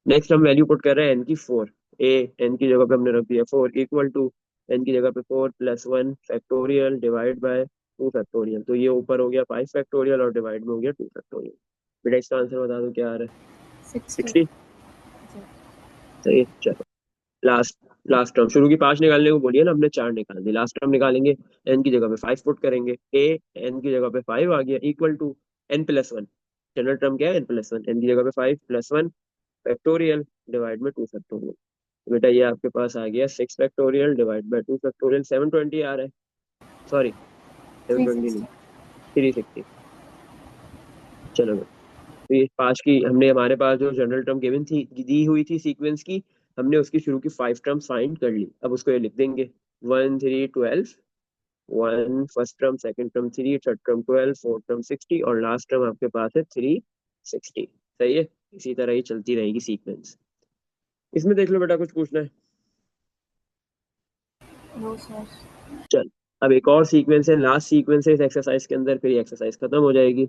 नेक्स्ट हम वैल्यू पुट कर रहे हैं एन की 4, ए एन की जगह पे हमने रख दिया 4 इक्वल टू, एन की जगह पे 4+1 फैक्टोरियल डिवाइड बाय 2 फैक्टोरियल, तो ये ऊपर हो गया 5 फैक्टोरियल और डिवाइड में हो गया 2 फैक्टोरियल। बेटा इसका आंसर बता दो क्या आ रहा है, 60। 60। जी। सही है, चलो लास्ट, लास्ट टर्म, शुरू की 5 निकालने को बोलिए ना, हमने 4 निकाल दी, लास्ट टर्म निकालेंगे, एन की जगह पे 5 पुट करेंगे, ए एन की जगह पे 5 आ गया equal to n+1, general term क्या है n+1, एन की जगह पे 5+1 फैक्टोरियल डिवाइड में 2 फैक्टोरियल। बेटा ये आपके पास आ गया 6 फैक्टोरियल डिवाइड बाय 2 फैक्टोरियल, 720 आ रहा है, सॉरी 720 नहीं, 360। 360। चलो बेटा, तो ये 5 की हमने, हमारे पास जो जनरल टर्म गिवन थी, दी हुई थी सीक्वेंस की, हमने उसकी शुरू की 5 टर्म्स फाइंड कर ली। अब उसको ये लिख देंगे, 1 3 12, 1 first term, second term 3, third term 12, fourth term 60 और लास्ट टर्म आपके पास है 360। सही है, इसी तरह ही चलती रहेगी सीक्वेंस। इसमें देख लो बेटा कुछ पूछना है, नो सर। चल। अब एक और सीक्वेंस है, लास्ट सीक्वेंस है इस एक्सरसाइज के अंदर, फिर ये एक्सरसाइज खत्म हो जाएगी।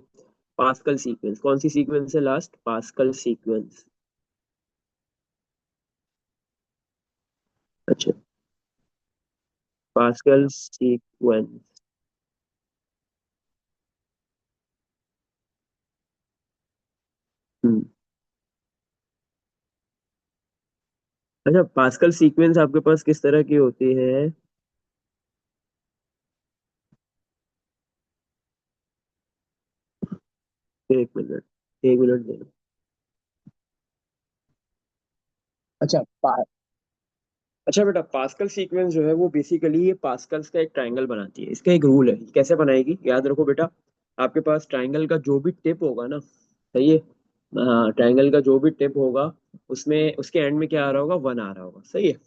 पास्कल सीक्वेंस, कौन सी सीक्वेंस है लास्ट, पास्कल सीक्वेंस। अच्छा, पास्कल सीक्वेंस। हम्म, अच्छा पास्कल सीक्वेंस आपके पास किस तरह की होती है, 1 मिनट, 1 मिनट देना। अच्छा अच्छा बेटा, पास्कल सीक्वेंस जो है वो बेसिकली ये पास्कल्स का एक ट्रायंगल बनाती है, इसका एक रूल है, कैसे बनाएगी याद रखो बेटा। आपके पास ट्रायंगल का जो भी टिप होगा ना, सही है, हाँ, ट्रायंगल का जो भी टिप होगा उसमें उसके एंड में क्या आ रहा होगा, वन आ रहा होगा, सही है।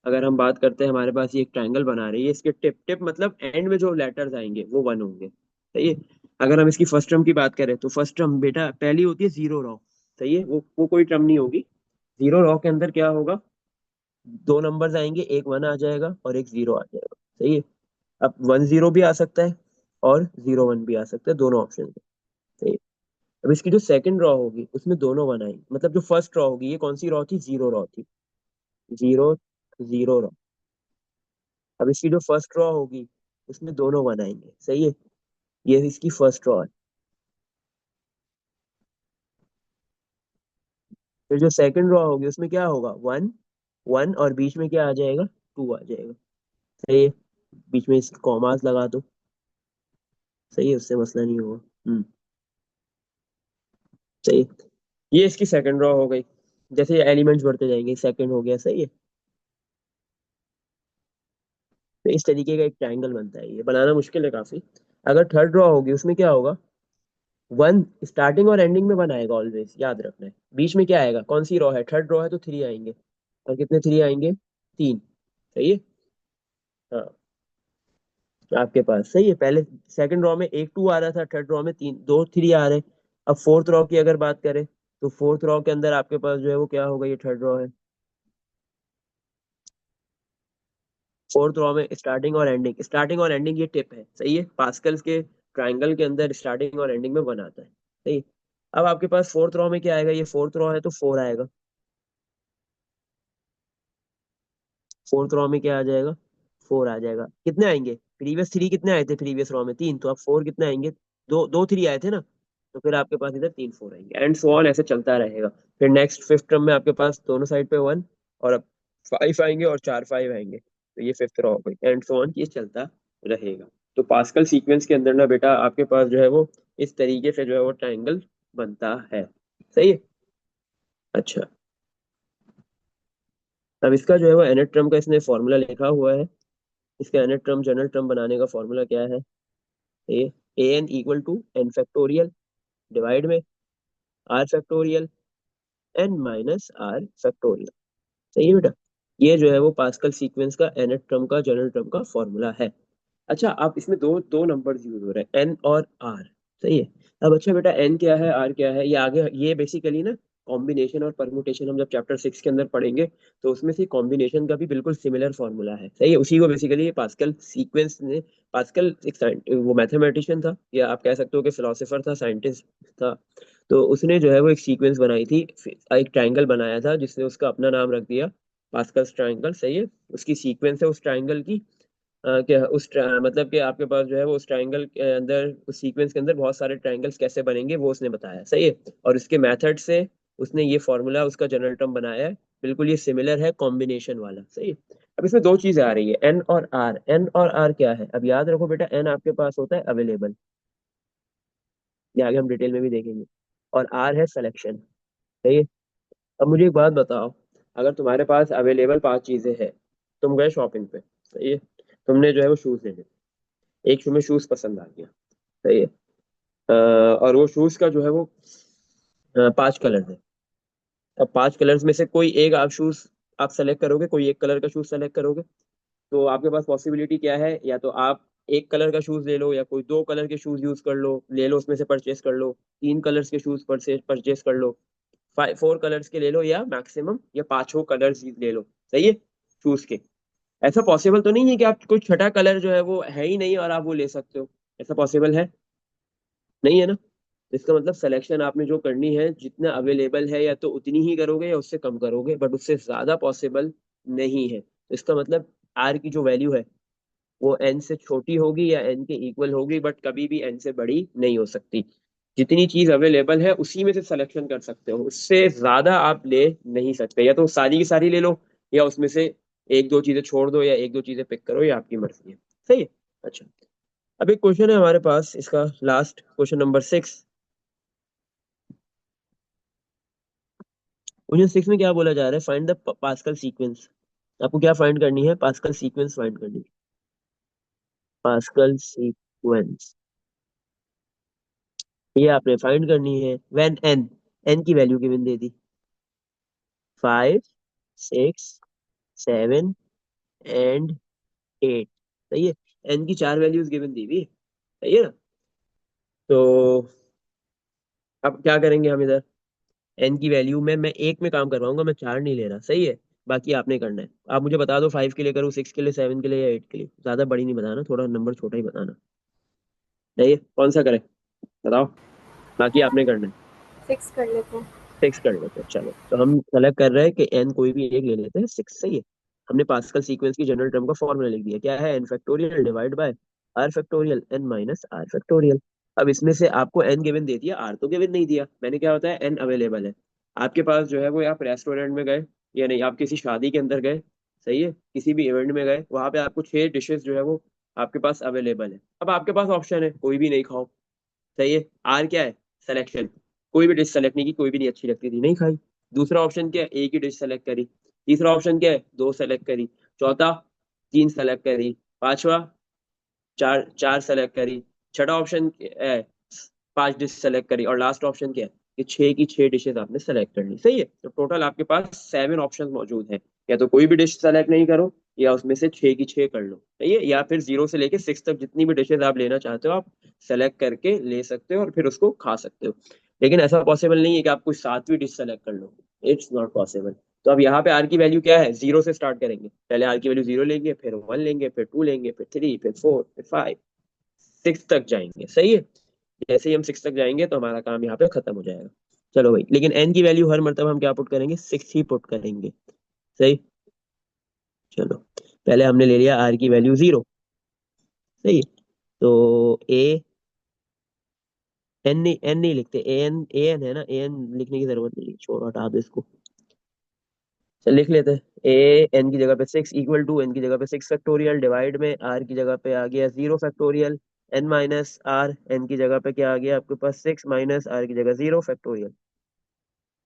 अगर हम बात करते हैं, हमारे पास ये एक ट्रायंगल बना रही है, इसके टिप टिप मतलब एंड में जो लेटर्स आएंगे वो वन होंगे, सही है। अगर हम इसकी फर्स्ट टर्म की बात करें तो फर्स्ट टर्म बेटा पहली होती है जीरो रॉ, सही है, वो कोई टर्म नहीं होगी। जीरो रॉ के अंदर क्या होगा, दो नंबर्स आएंगे, एक वन आ जाएगा और एक जीरो आ जाएगा, सही है। अब वन जीरो भी आ सकता है और जीरो वन भी आ सकता है, दोनों ऑप्शन है, सही है। अब इसकी जो सेकंड रॉ होगी उसमें दोनों वन आएंगे, मतलब जो फर्स्ट रॉ होगी, ये कौन सी रॉ थी, जीरो रॉ थी, जीरो जीरो रॉ। अब इसकी जो फर्स्ट रॉ होगी उसमें दोनों वन आएंगे, सही है। ये इसकी फर्स्ट रॉ है। फिर जो सेकंड रॉ होगी उसमें क्या होगा, वन वन और बीच में क्या आ जाएगा, टू आ जाएगा, सही है। बीच में इसके कॉमास लगा दो, सही है, उससे मसला नहीं होगा। सही है। ये इसकी सेकंड रॉ हो गई। जैसे एलिमेंट्स बढ़ते जाएंगे, सेकंड हो गया, सही है। तो इस तरीके का एक ट्रायंगल बनता है, ये बनाना मुश्किल है काफी। अगर थर्ड रॉ होगी उसमें क्या होगा, वन स्टार्टिंग और एंडिंग में वन आएगा, ऑलवेज याद रखना है। बीच में क्या आएगा, कौन सी रॉ है, थर्ड रॉ है तो थ्री आएंगे। और कितने थ्री आएंगे, तीन, सही है। हाँ, आपके पास सही है। पहले सेकंड रॉ में एक टू आ रहा था, थर्ड रॉ में तीन, दो थ्री आ रहे। अब फोर्थ रॉ की अगर बात करें तो फोर्थ रॉ के अंदर आपके पास जो है वो क्या होगा, ये थर्ड रॉ है। फोर्थ रॉ में स्टार्टिंग और एंडिंग ये टिप है, सही है। पास्कल्स के ट्राइंगल के अंदर स्टार्टिंग और एंडिंग में वन आता है, सही है। अब आपके पास फोर्थ रॉ में क्या आएगा, ये फोर्थ रॉ है तो फोर आएगा। फोर्थ रॉ में क्या आ जाएगा, फोर आ जाएगा। कितने आएंगे, प्रीवियस थ्री कितने आए थे प्रीवियस रॉ में, तीन, तो अब फोर कितने आएंगे, दो दो थ्री आए थे ना, तो फिर आपके पास इधर तीन फोर आएंगे, एंड सो ऑन, ऐसे चलता रहेगा। फिर नेक्स्ट फिफ्थ टर्म में आपके पास दोनों साइड पे वन, और अब फाइव आएंगे और चार फाइव आएंगे, तो ये फिफ्थ रॉ हो गई, एंड सो ऑन, ये चलता रहेगा। तो पास्कल सीक्वेंस के अंदर ना बेटा आपके पास जो है वो इस तरीके से जो है वो ट्राइंगल बनता है, सही है। अच्छा, अब इसका जो है वो nth टर्म का इसने फॉर्मूला लिखा हुआ है। इसका nth टर्म जनरल टर्म बनाने का फॉर्मूला क्या है, a a n equal to n factorial divide में r factorial n minus r factorial, सही है बेटा। ये जो है वो पास्कल सीक्वेंस का nth टर्म का जनरल टर्म का फॉर्मूला है। अच्छा, आप इसमें दो दो नंबर्स यूज हो रहे हैं, एन और आर, सही है। अब अच्छा बेटा, एन क्या है, आर क्या है, ये आगे ये बेसिकली ना कॉम्बिनेशन और परमुटेशन हम जब चैप्टर सिक्स के अंदर पढ़ेंगे तो उसमें से कॉम्बिनेशन का भी बिल्कुल सिमिलर फॉर्मूला है, सही है। उसी को बेसिकली पास्कल सीक्वेंस ने, पास्कल एक वो मैथमेटिशियन था, या आप कह सकते हो कि फिलोसोफर था, साइंटिस्ट था। तो उसने जो है वो एक सीक्वेंस बनाई थी, एक ट्राइंगल बनाया था जिसने उसका अपना नाम रख दिया, पास्कल ट्राइंगल, सही है। उसकी सीक्वेंस है उस ट्राइंगल की। क्या मतलब कि आपके पास जो है वो उस ट्रायंगल के अंदर, उस सीक्वेंस के अंदर बहुत सारे ट्रायंगल्स कैसे बनेंगे वो उसने बताया, सही है। और उसके मेथड से उसने ये फॉर्मूला उसका जनरल टर्म बनाया है। बिल्कुल ये सिमिलर है कॉम्बिनेशन वाला, सही है। अब इसमें दो चीजें आ रही है, एन और आर। एन और आर क्या है, अब याद रखो बेटा, एन आपके पास होता है अवेलेबल, ये आगे हम डिटेल में भी देखेंगे, और आर है सिलेक्शन, सही है। अब मुझे एक बात बताओ, अगर तुम्हारे पास अवेलेबल पांच चीजें हैं, तुम गए शॉपिंग पे, सही है, तुमने जो है वो शूज ले लिया, एक तुम्हें शूज पसंद आ गया, सही है। और वो शूज का जो है वो पांच कलर है। अब पांच कलर्स में से कोई एक आप शूज आप सेलेक्ट करोगे, कोई एक कलर का शूज सेलेक्ट करोगे। तो आपके पास पॉसिबिलिटी क्या है, या तो आप एक कलर का शूज ले लो, या कोई दो कलर के शूज यूज कर लो, ले लो उसमें से परचेस कर लो, तीन कलर्स के शूज परचेस कर लो, फाइव फोर कलर्स के ले लो, या मैक्सिमम या पांचों कलर्स ले लो, सही है, शूज के। ऐसा पॉसिबल तो नहीं है कि आप कोई छठा कलर जो है वो है ही नहीं और आप वो ले सकते हो, ऐसा पॉसिबल है, नहीं है ना। इसका मतलब सिलेक्शन आपने जो करनी है, जितना अवेलेबल है, या तो उतनी ही करोगे या उससे कम करोगे, बट उससे ज्यादा पॉसिबल नहीं है। तो इसका मतलब आर की जो वैल्यू है वो एन से छोटी होगी या एन के इक्वल होगी, बट कभी भी एन से बड़ी नहीं हो सकती। जितनी चीज अवेलेबल है उसी में से सिलेक्शन कर सकते हो, उससे ज्यादा आप ले नहीं सकते। या तो सारी की सारी ले लो, या उसमें से एक दो चीजें छोड़ दो, या एक दो चीजें पिक करो, ये आपकी मर्जी है, सही है। अच्छा, अब एक क्वेश्चन है हमारे पास, इसका last question number six. Question six में क्या बोला जा रहा है, फाइंड द पास्कल सीक्वेंस। आपको क्या फाइंड करनी है, पास्कल सीक्वेंस फाइंड करनी है। पास्कल सीक्वेंस ये आपने फाइंड करनी है व्हेन एन, एन की वैल्यू गिवन दे दी, 5, 6, 7 एंड 8। सही है, एन की 4 वैल्यूज गिवन दी हुई, सही है ना। तो अब क्या करेंगे हम इधर, एन की वैल्यू में मैं एक में काम करवाऊंगा, मैं 4 नहीं ले रहा, सही है। बाकी आपने करना है। आप मुझे बता दो 5 के लिए करूँ, 6 के लिए, 7 के लिए या 8 के लिए। ज्यादा बड़ी नहीं बताना, थोड़ा नंबर छोटा ही बताना। सही है, कौन सा करें बताओ, बाकी आपने करना है। 6 कर लेते हैं। 6 कर लेते हैं, चलो। तो हम सेलेक्ट कर रहे हैं कि एन कोई भी एक ले लेते हैं, 6, सही है। हमने पास्कल सीक्वेंस की जनरल टर्म का फॉर्मूला लिख दिया, क्या है, n factorial divide by r factorial n minus r factorial. अब इसमें से आपको एन गिवन दे दिया, आर तो गिवन नहीं दिया। मैंने क्या होता है, एन अवेलेबल है आपके पास जो है वो, आप रेस्टोरेंट में गए या नहीं, आप किसी शादी के अंदर गए, सही है, किसी भी इवेंट में गए, वहां पे आपको 6 डिशेस जो है वो आपके पास अवेलेबल है। अब आपके पास ऑप्शन है कोई भी नहीं खाओ, सही है। आर क्या है, सिलेक्शन, कोई भी डिश सेलेक्ट नहीं की, कोई भी नहीं अच्छी लगती थी, नहीं खाई। दूसरा ऑप्शन क्या है, एक ही डिश सेलेक्ट करी। तीसरा ऑप्शन क्या है, 2 सेलेक्ट करी। चौथा, 3 सेलेक्ट करी। पांचवा, चार चार सेलेक्ट करी। छठा ऑप्शन है 5 डिश सेलेक्ट करी। और लास्ट ऑप्शन क्या है कि 6 की 6 डिशेज आपने सेलेक्ट कर ली, सही है। तो टोटल आपके पास 7 ऑप्शन मौजूद है, या तो कोई भी डिश सेलेक्ट नहीं करो, या उसमें से 6 की 6 कर लो, सही है। या फिर 0 से लेके 6 तक जितनी भी डिशेज आप लेना चाहते हो, आप सेलेक्ट करके ले सकते हो और फिर उसको खा सकते हो। लेकिन ऐसा पॉसिबल नहीं है कि आप कोई 7वीं डिश सेलेक्ट कर लो, इट्स नॉट पॉसिबल। तो अब यहाँ पे आर की वैल्यू क्या है, 0 से स्टार्ट करेंगे। पहले आर की वैल्यू 0 लेंगे, फिर 1 लेंगे, फिर 2 लेंगे, फिर 3, फिर 4, फिर 5, 6 तक जाएंगे, सही है। जैसे ही हम 6 तक जाएंगे तो हमारा काम यहाँ पे खत्म हो जाएगा। चलो भाई, लेकिन एन की वैल्यू हर मर्तबा हम क्या पुट करेंगे, 6 ही पुट करेंगे, सही। चलो, पहले हमने ले लिया आर की वैल्यू 0, सही है। तो ए, एन नहीं लिखते, ए एन है ना, ए एन लिखने की जरूरत नहीं है, छोड़ो हटा दो इसको। चल लिख लेते हैं, ए एन की जगह पे 6 इक्वल टू, एन की जगह पे 6 फैक्टोरियल डिवाइड में आर की जगह पे आ गया 0 factorial, n minus r, n की जगह पे क्या आ गया आपके पास 6 माइनस आर की जगह 0 फैक्टोरियल।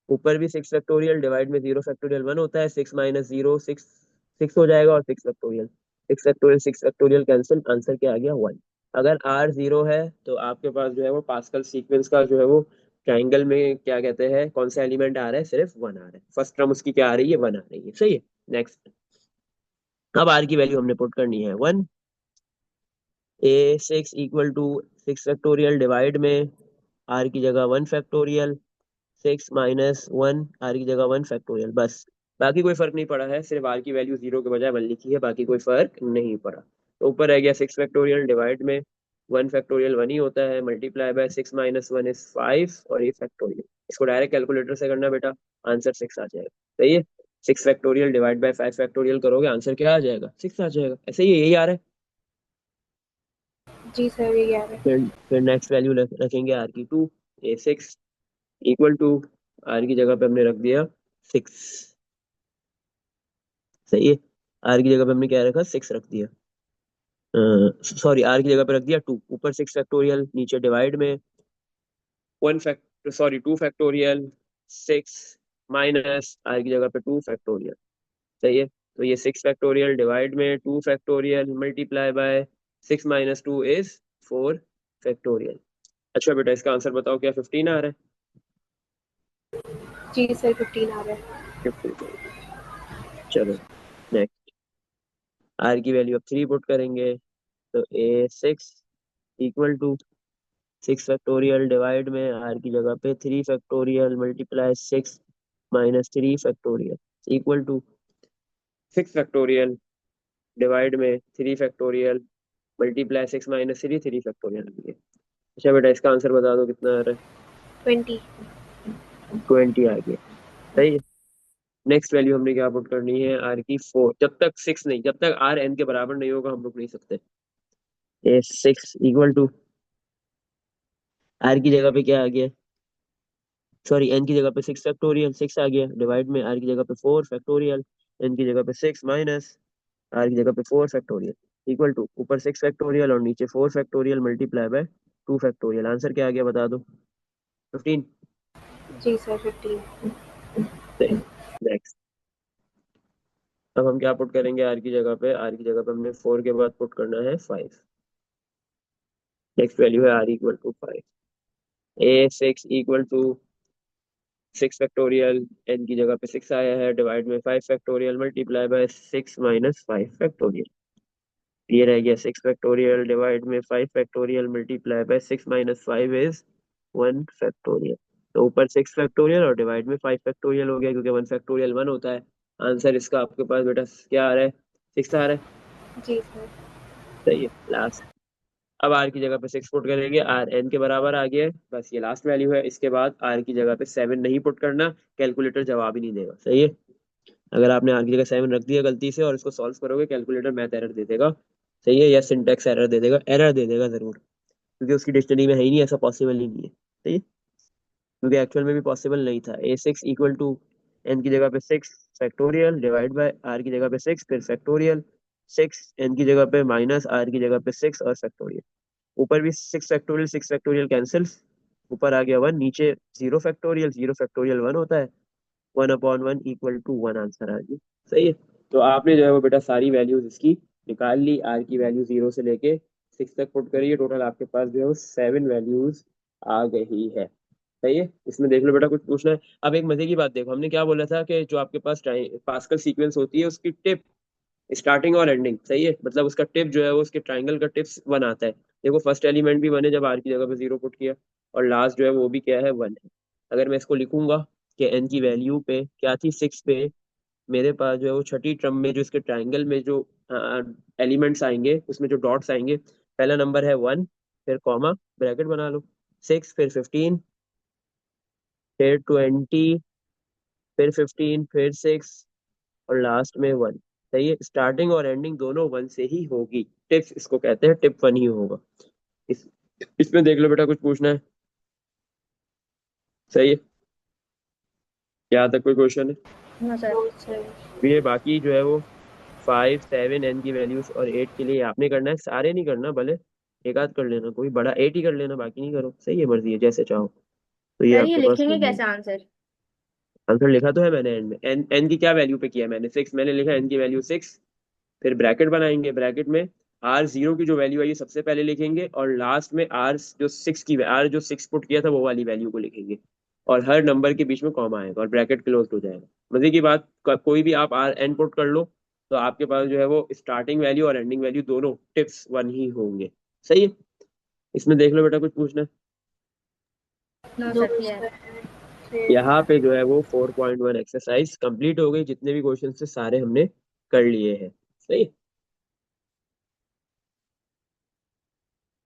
ऊपर भी 6 फैक्टोरियल डिवाइड में 0 फैक्टोरियल 1 होता है, 6 माइनस 0 6, 6 हो जाएगा, और 6 फैक्टोरियल, 6 फैक्टोरियल कैंसिल, आंसर क्या आ गया 1। अगर आर 0 है तो आपके पास जो है वो पास्कल सीक्वेंस का जो है वो ट्राइंगल में क्या कहते हैं, कौन सा एलिमेंट आ रहा है, सिर्फ 1 आ रहा है। फर्स्ट टर्म उसकी क्या आ रही है, 1 आ रही है, सही है। नेक्स्ट, अब आर की वैल्यू हमने पुट करनी है 1। ए 6 इक्वल टू 6 फैक्टोरियल डिवाइड में आर की जगह 1 फैक्टोरियल, 6 माइनस 1 आर की जगह 1 फैक्टोरियल, बस। बाकी कोई फर्क नहीं पड़ा है, सिर्फ आर की वैल्यू 0 के बजाय 1 लिखी है, बाकी कोई फर्क नहीं पड़ा। तो ऊपर रह गया 6 फैक्टोरियल डिवाइड में 1 फैक्टोरियल 1 ही होता है, मल्टीप्लाई बाय 6 माइनस 1 इज 5, और ये फैक्टोरियल। इसको डायरेक्ट कैलकुलेटर से करना बेटा, आंसर 6 आ जाएगा, सही है। 6 फैक्टोरियल डिवाइड बाय 5 फैक्टोरियल करोगे, आंसर क्या आ जाएगा, 6 आ जाएगा। ऐसे ही यही आ रहा है। जी सर, ये याद है। फिर नेक्स्ट वैल्यू रखेंगे आर की 2, ए 6 इक्वल टू, आर की जगह पे हमने रख दिया 6, सही है। आर की जगह पे हमने क्या रखा, 6 रख दिया, सॉरी, आर की जगह पे रख दिया 2, ऊपर 6 फैक्टोरियल, नीचे डिवाइड में 1 fact sorry 2 factorial 6 minus r की जगह पे 2 फैक्टोरियल, सही है। तो ये 6 फैक्टोरियल डिवाइड में 2 factorial multiply by 6 minus 2 is 4 factorial. अच्छा बेटा, इसका आंसर बताओ, क्या 15 आ रहा जी सर, 15 आ रहा है। है, 15। चलो नेक्स्ट, आर की वैल्यू अब 3 पुट करेंगे। तो a 6 equal to 6 factorial divide में आर की जगह पे 3 factorial multiply 6 minus 3 factorial equal to 6 factorial divide में 3 फैक्टोरियल मल्टीप्लाई 6 माइनस 3, 3 फैक्टोरियल। अच्छा बेटा, इसका आंसर बता दो कितना आ रहा 20। है, 20 आ गया, सही है। नेक्स्ट वैल्यू हमने क्या पुट करनी है, आर की 4। जब तक 6 नहीं, जब तक आर एन के बराबर नहीं होगा हम रुक नहीं सकते। ए 6 इक्वल टू, आर की जगह पे क्या आ गया, सॉरी, एन की जगह पे 6 फैक्टोरियल 6 आ गया, डिवाइड में आर की जगह पे 4 फैक्टोरियल, एन की जगह पे 6 माइनस आर की जगह पे 4 फैक्टोरियल इक्वल टू, ऊपर 6 फैक्टोरियल और नीचे 4 factorial multiply by 2 factorial. Answer क्या आ गया बता दो, 15। जी सर, 15। सही। नेक्स्ट, अब हम क्या पुट करेंगे आर की जगह पे, आर की जगह पे हमने 4 के बाद पुट करना है 5। नेक्स्ट वैल्यू है r equal to 5। A 6 equal to 6 factorial, n की जगह पे 6 आया है, डिवाइड में 5 factorial multiply by 6 minus 5 factorial. ये रह गया 6 फैक्टोरियल डिवाइड में 5 factorial multiply by 6 minus 5 is 1 factorial. तो ऊपर 6 फैक्टोरियल और डिवाइड में 5 फैक्टोरियल हो गया, क्योंकि 1 फैक्टोरियल 1 होता है। आंसर इसका आपके पास बेटा क्या आ रहा है? 6 आ रहा है। जी सर। सही है। लास्ट, अब आर की जगह पे 6 पुट करेंगे, आर एन के बराबर आ गया है, बस ये लास्ट वैल्यू है। इसके बाद आर की जगह पे 7 नहीं पुट करना, कैलकुलेटर जवाब ही नहीं देगा। सही है। अगर आपने आर की जगह 7 रख दिया गलती से और इसको सॉल्व करोगे, कैलकुलेटर मैथ एरर दे देगा। सही है, या सिंटेक्स एरर दे देगा, एरर दे देगा जरूर, क्योंकि उसकी डिक्शनरी में है ही नहीं, ऐसा पॉसिबल ही नहीं है। सही है, क्योंकि एक्चुअल में भी पॉसिबल नहीं था। A6 इक्वल टू एन की जगह पे 6 फैक्टोरियल डिवाइड बाय आर की जगह पे 6 फिर फैक्टोरियल, 6 एन की जगह पे माइनस आर की जगह पे 6 और फैक्टोरियल। ऊपर भी 6 फैक्टोरियल कैंसिल, ऊपर आ गया 1, नीचे 0 फैक्टोरियल वन होता है, 1/1 इक्वल टू 1 आंसर आ गया। सही है। तो आपने जो है वो बेटा सारी वैल्यूज इसकी निकाल ली, आर की वैल्यू 0 से लेके 6 तक पुट करिए, टोटल आपके पास जो है वो 7 वैल्यूज आ गई है। सही है। इसमें देख लो बेटा, कुछ पूछना है? अब एक मजे की बात देखो, हमने क्या बोला था कि जो आपके पास पास्कल सीक्वेंस होती है उसकी टिप स्टार्टिंग और एंडिंग, सही है, मतलब उसका टिप जो है वो उसके ट्राइंगल का टिप्स 1 आता है। देखो फर्स्ट एलिमेंट भी 1 है जब आर की जगह पे 0 पुट किया, और लास्ट जो है वो भी क्या है, 1 है। अगर मैं इसको लिखूंगा कि एन की वैल्यू पे क्या थी, 6 पे, मेरे पास जो है वो छठी टर्म में जो इसके ट्राइंगल में जो एलिमेंट्स आएंगे उसमें जो डॉट्स आएंगे, पहला नंबर है 1, फिर कॉमा, ब्रैकेट बना लो, 6 फिर 15 फिर 20 फिर 15 फिर 6 और लास्ट में 1। सही है, स्टार्टिंग और एंडिंग दोनों 1 से ही होगी। टिप्स इसको कहते हैं, टिप 1 ही होगा। इस इसमें देख लो बेटा, कुछ पूछना है? सही है, यहाँ तक कोई क्वेश्चन है? No sir. No sir. ये बाकी जो है वो 5 7 एन की वैल्यूज और 8 के लिए आपने करना है, सारे नहीं करना, भले एक आध कर लेना, कोई बड़ा 8 ही कर लेना, बाकी नहीं करो। सही है, मर्जी है, जैसे चाहो। तो ये सर ये आपके पास लिखेंगे हो गया। कैसे आंसर? आंसर लिखा तो है मैंने एंड में। एन एन की क्या वैल्यू पे किया है मैंने? 6 मैंने लिखा, एन की वैल्यू 6, फिर ब्रैकेट बनाएंगे, ब्रैकेट में आर जीरो की जो वैल्यू आई है सबसे पहले लिखेंगे, और लास्ट में आर जो 6 पुट किया था वो वाली वैल्यू को लिखेंगे, और हर नंबर के बीच में कॉमा आएगा और ब्रैकेट क्लोज हो जाएगा। मजे की बात, कोई भी आप आर एन पुट कर लो तो आपके पास जो है वो स्टार्टिंग वैल्यू और एंडिंग वैल्यू दोनों टिप्स 1 ही होंगे। सही है। इसमें देख लो बेटा, कुछ पूछना है? No no sir, clear. Sir. फिर यहाँ पे जो है वो 4.1 एक्सरसाइज कंप्लीट हो गई, जितने भी क्वेश्चन थे सारे हमने कर लिए हैं। सही है।